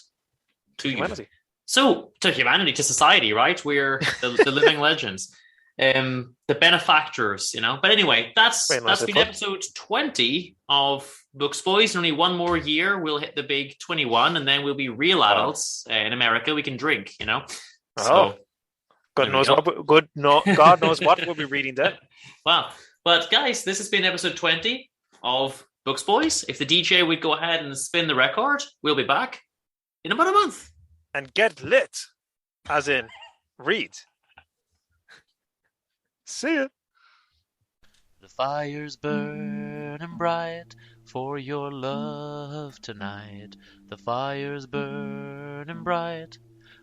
to humanity. You. So to humanity, to society, right? We're the living legends, the benefactors, But anyway, that's been episode 20 of Books Boys. In only one more year, we'll hit the big 21, and then we'll be real adults. In America, we can drink, So, God knows what we'll be reading then. Wow. But guys, this has been episode 20 of Books Boys. If the DJ would go ahead and spin the record, we'll be back in about a month. And get lit, as in read. See ya. The fire's burning bright for your love tonight. The fire's burning bright,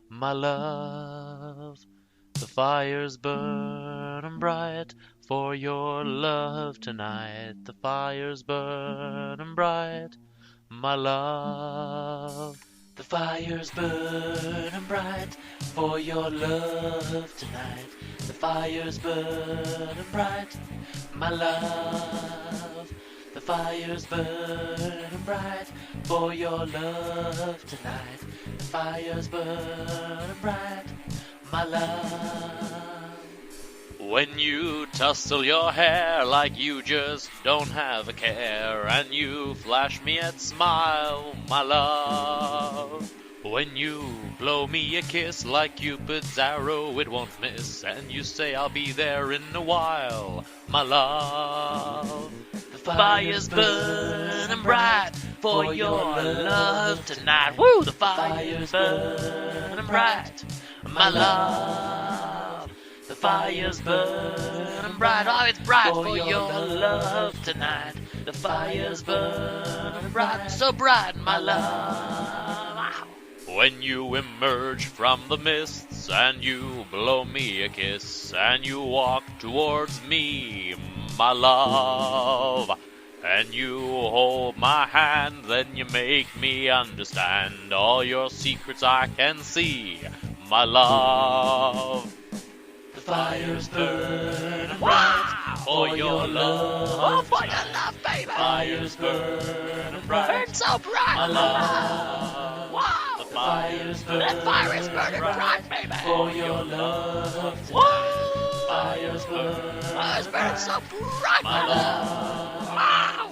my love. The fire's burning bright for your love tonight. The fire's burning bright, my love. The The fire's burning bright for your love tonight. The fire's burning bright, my love. The fire's burning bright for your love tonight. The fire's burning bright, my love. When you tussle your hair like you just don't have a care, and you flash me a smile, my love. When you blow me a kiss like Cupid's arrow, it won't miss, and you say I'll be there in a while, my love. The fire's burning bright for your love tonight. Woo! The fire's burning bright, my love. The fire's burning bright, oh, it's bright for your love tonight. The fire's burning bright, so bright, my love. When you emerge from the mists and you blow me a kiss and you walk towards me, my love, and you hold my hand, then you make me understand all your secrets I can see, my love. The fire's burning bright for your love. Oh, for your love, baby. Fire's burning bright. Burn so bright, my love. Wow. The fire's burning. That fire is burning bright, baby. For your love tonight. Whoa. Fire's burning. Fire's burning so bright, my love. Wow.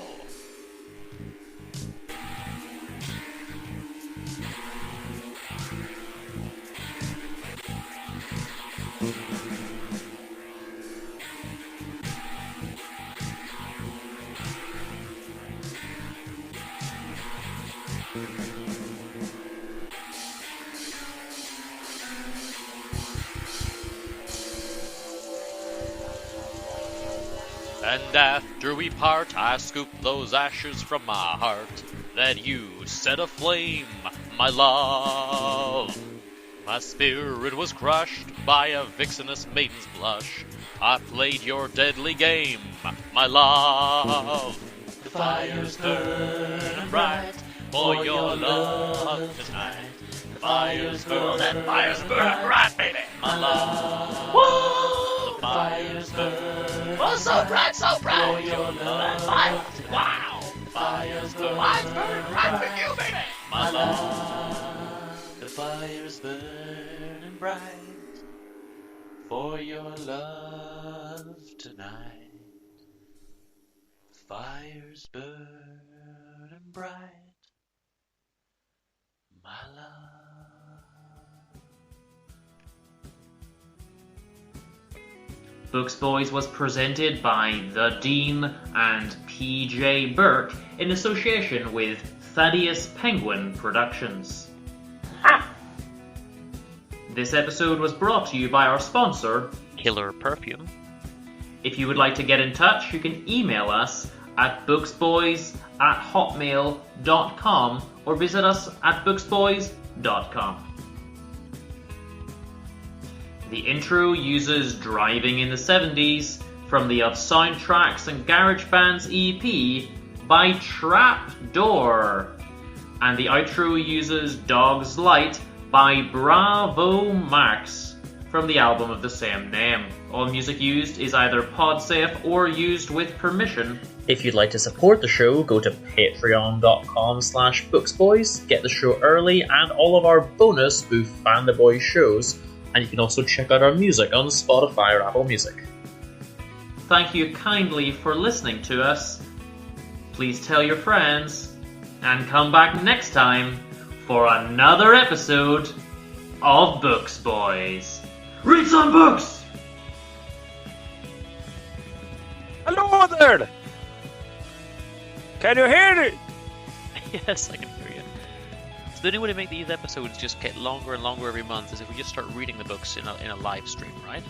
And after we part, I scoop those ashes from my heart that you set aflame, my love. My spirit was crushed by a vixenous maiden's blush. I played your deadly game, my love. The fire's burning bright for your love tonight. The fire's burning, that fire's burning bright, baby, my love. Whoa! The fire's burning, oh, so bright, for your love tonight. Wow! The fire's burning, fire's burning bright for you, baby, my love. The fire's burning bright for your love tonight. Fire's burning bright, my love. Books Boys was presented by TheDean and PJ Burke in association with Thaddeus Penguin Productions. This episode was brought to you by our sponsor, Killer Perfume. If you would like to get in touch, you can email us at booksboys@hotmail.com or visit us at booksboys.com. The intro uses Driving in the 70s from the Of Soundtracks and Garage Bands EP by Trapdoor. And the outro uses Dog's Light by Bravo Max from the album of the same name. All music used is either podsafe or used with permission. If you'd like to support the show, go to patreon.com/booksboys, get the show early and all of our bonus Spoof Fan the Boys shows, and you can also check out our music on Spotify or Apple Music. Thank you kindly for listening to us. Please tell your friends, and come back next time for another episode of Books Boys. Read some books! Hello there! Can you hear me? Yes, I can hear you. So the only way to make these episodes just get longer and longer every month is if we just start reading the books in a live stream, right?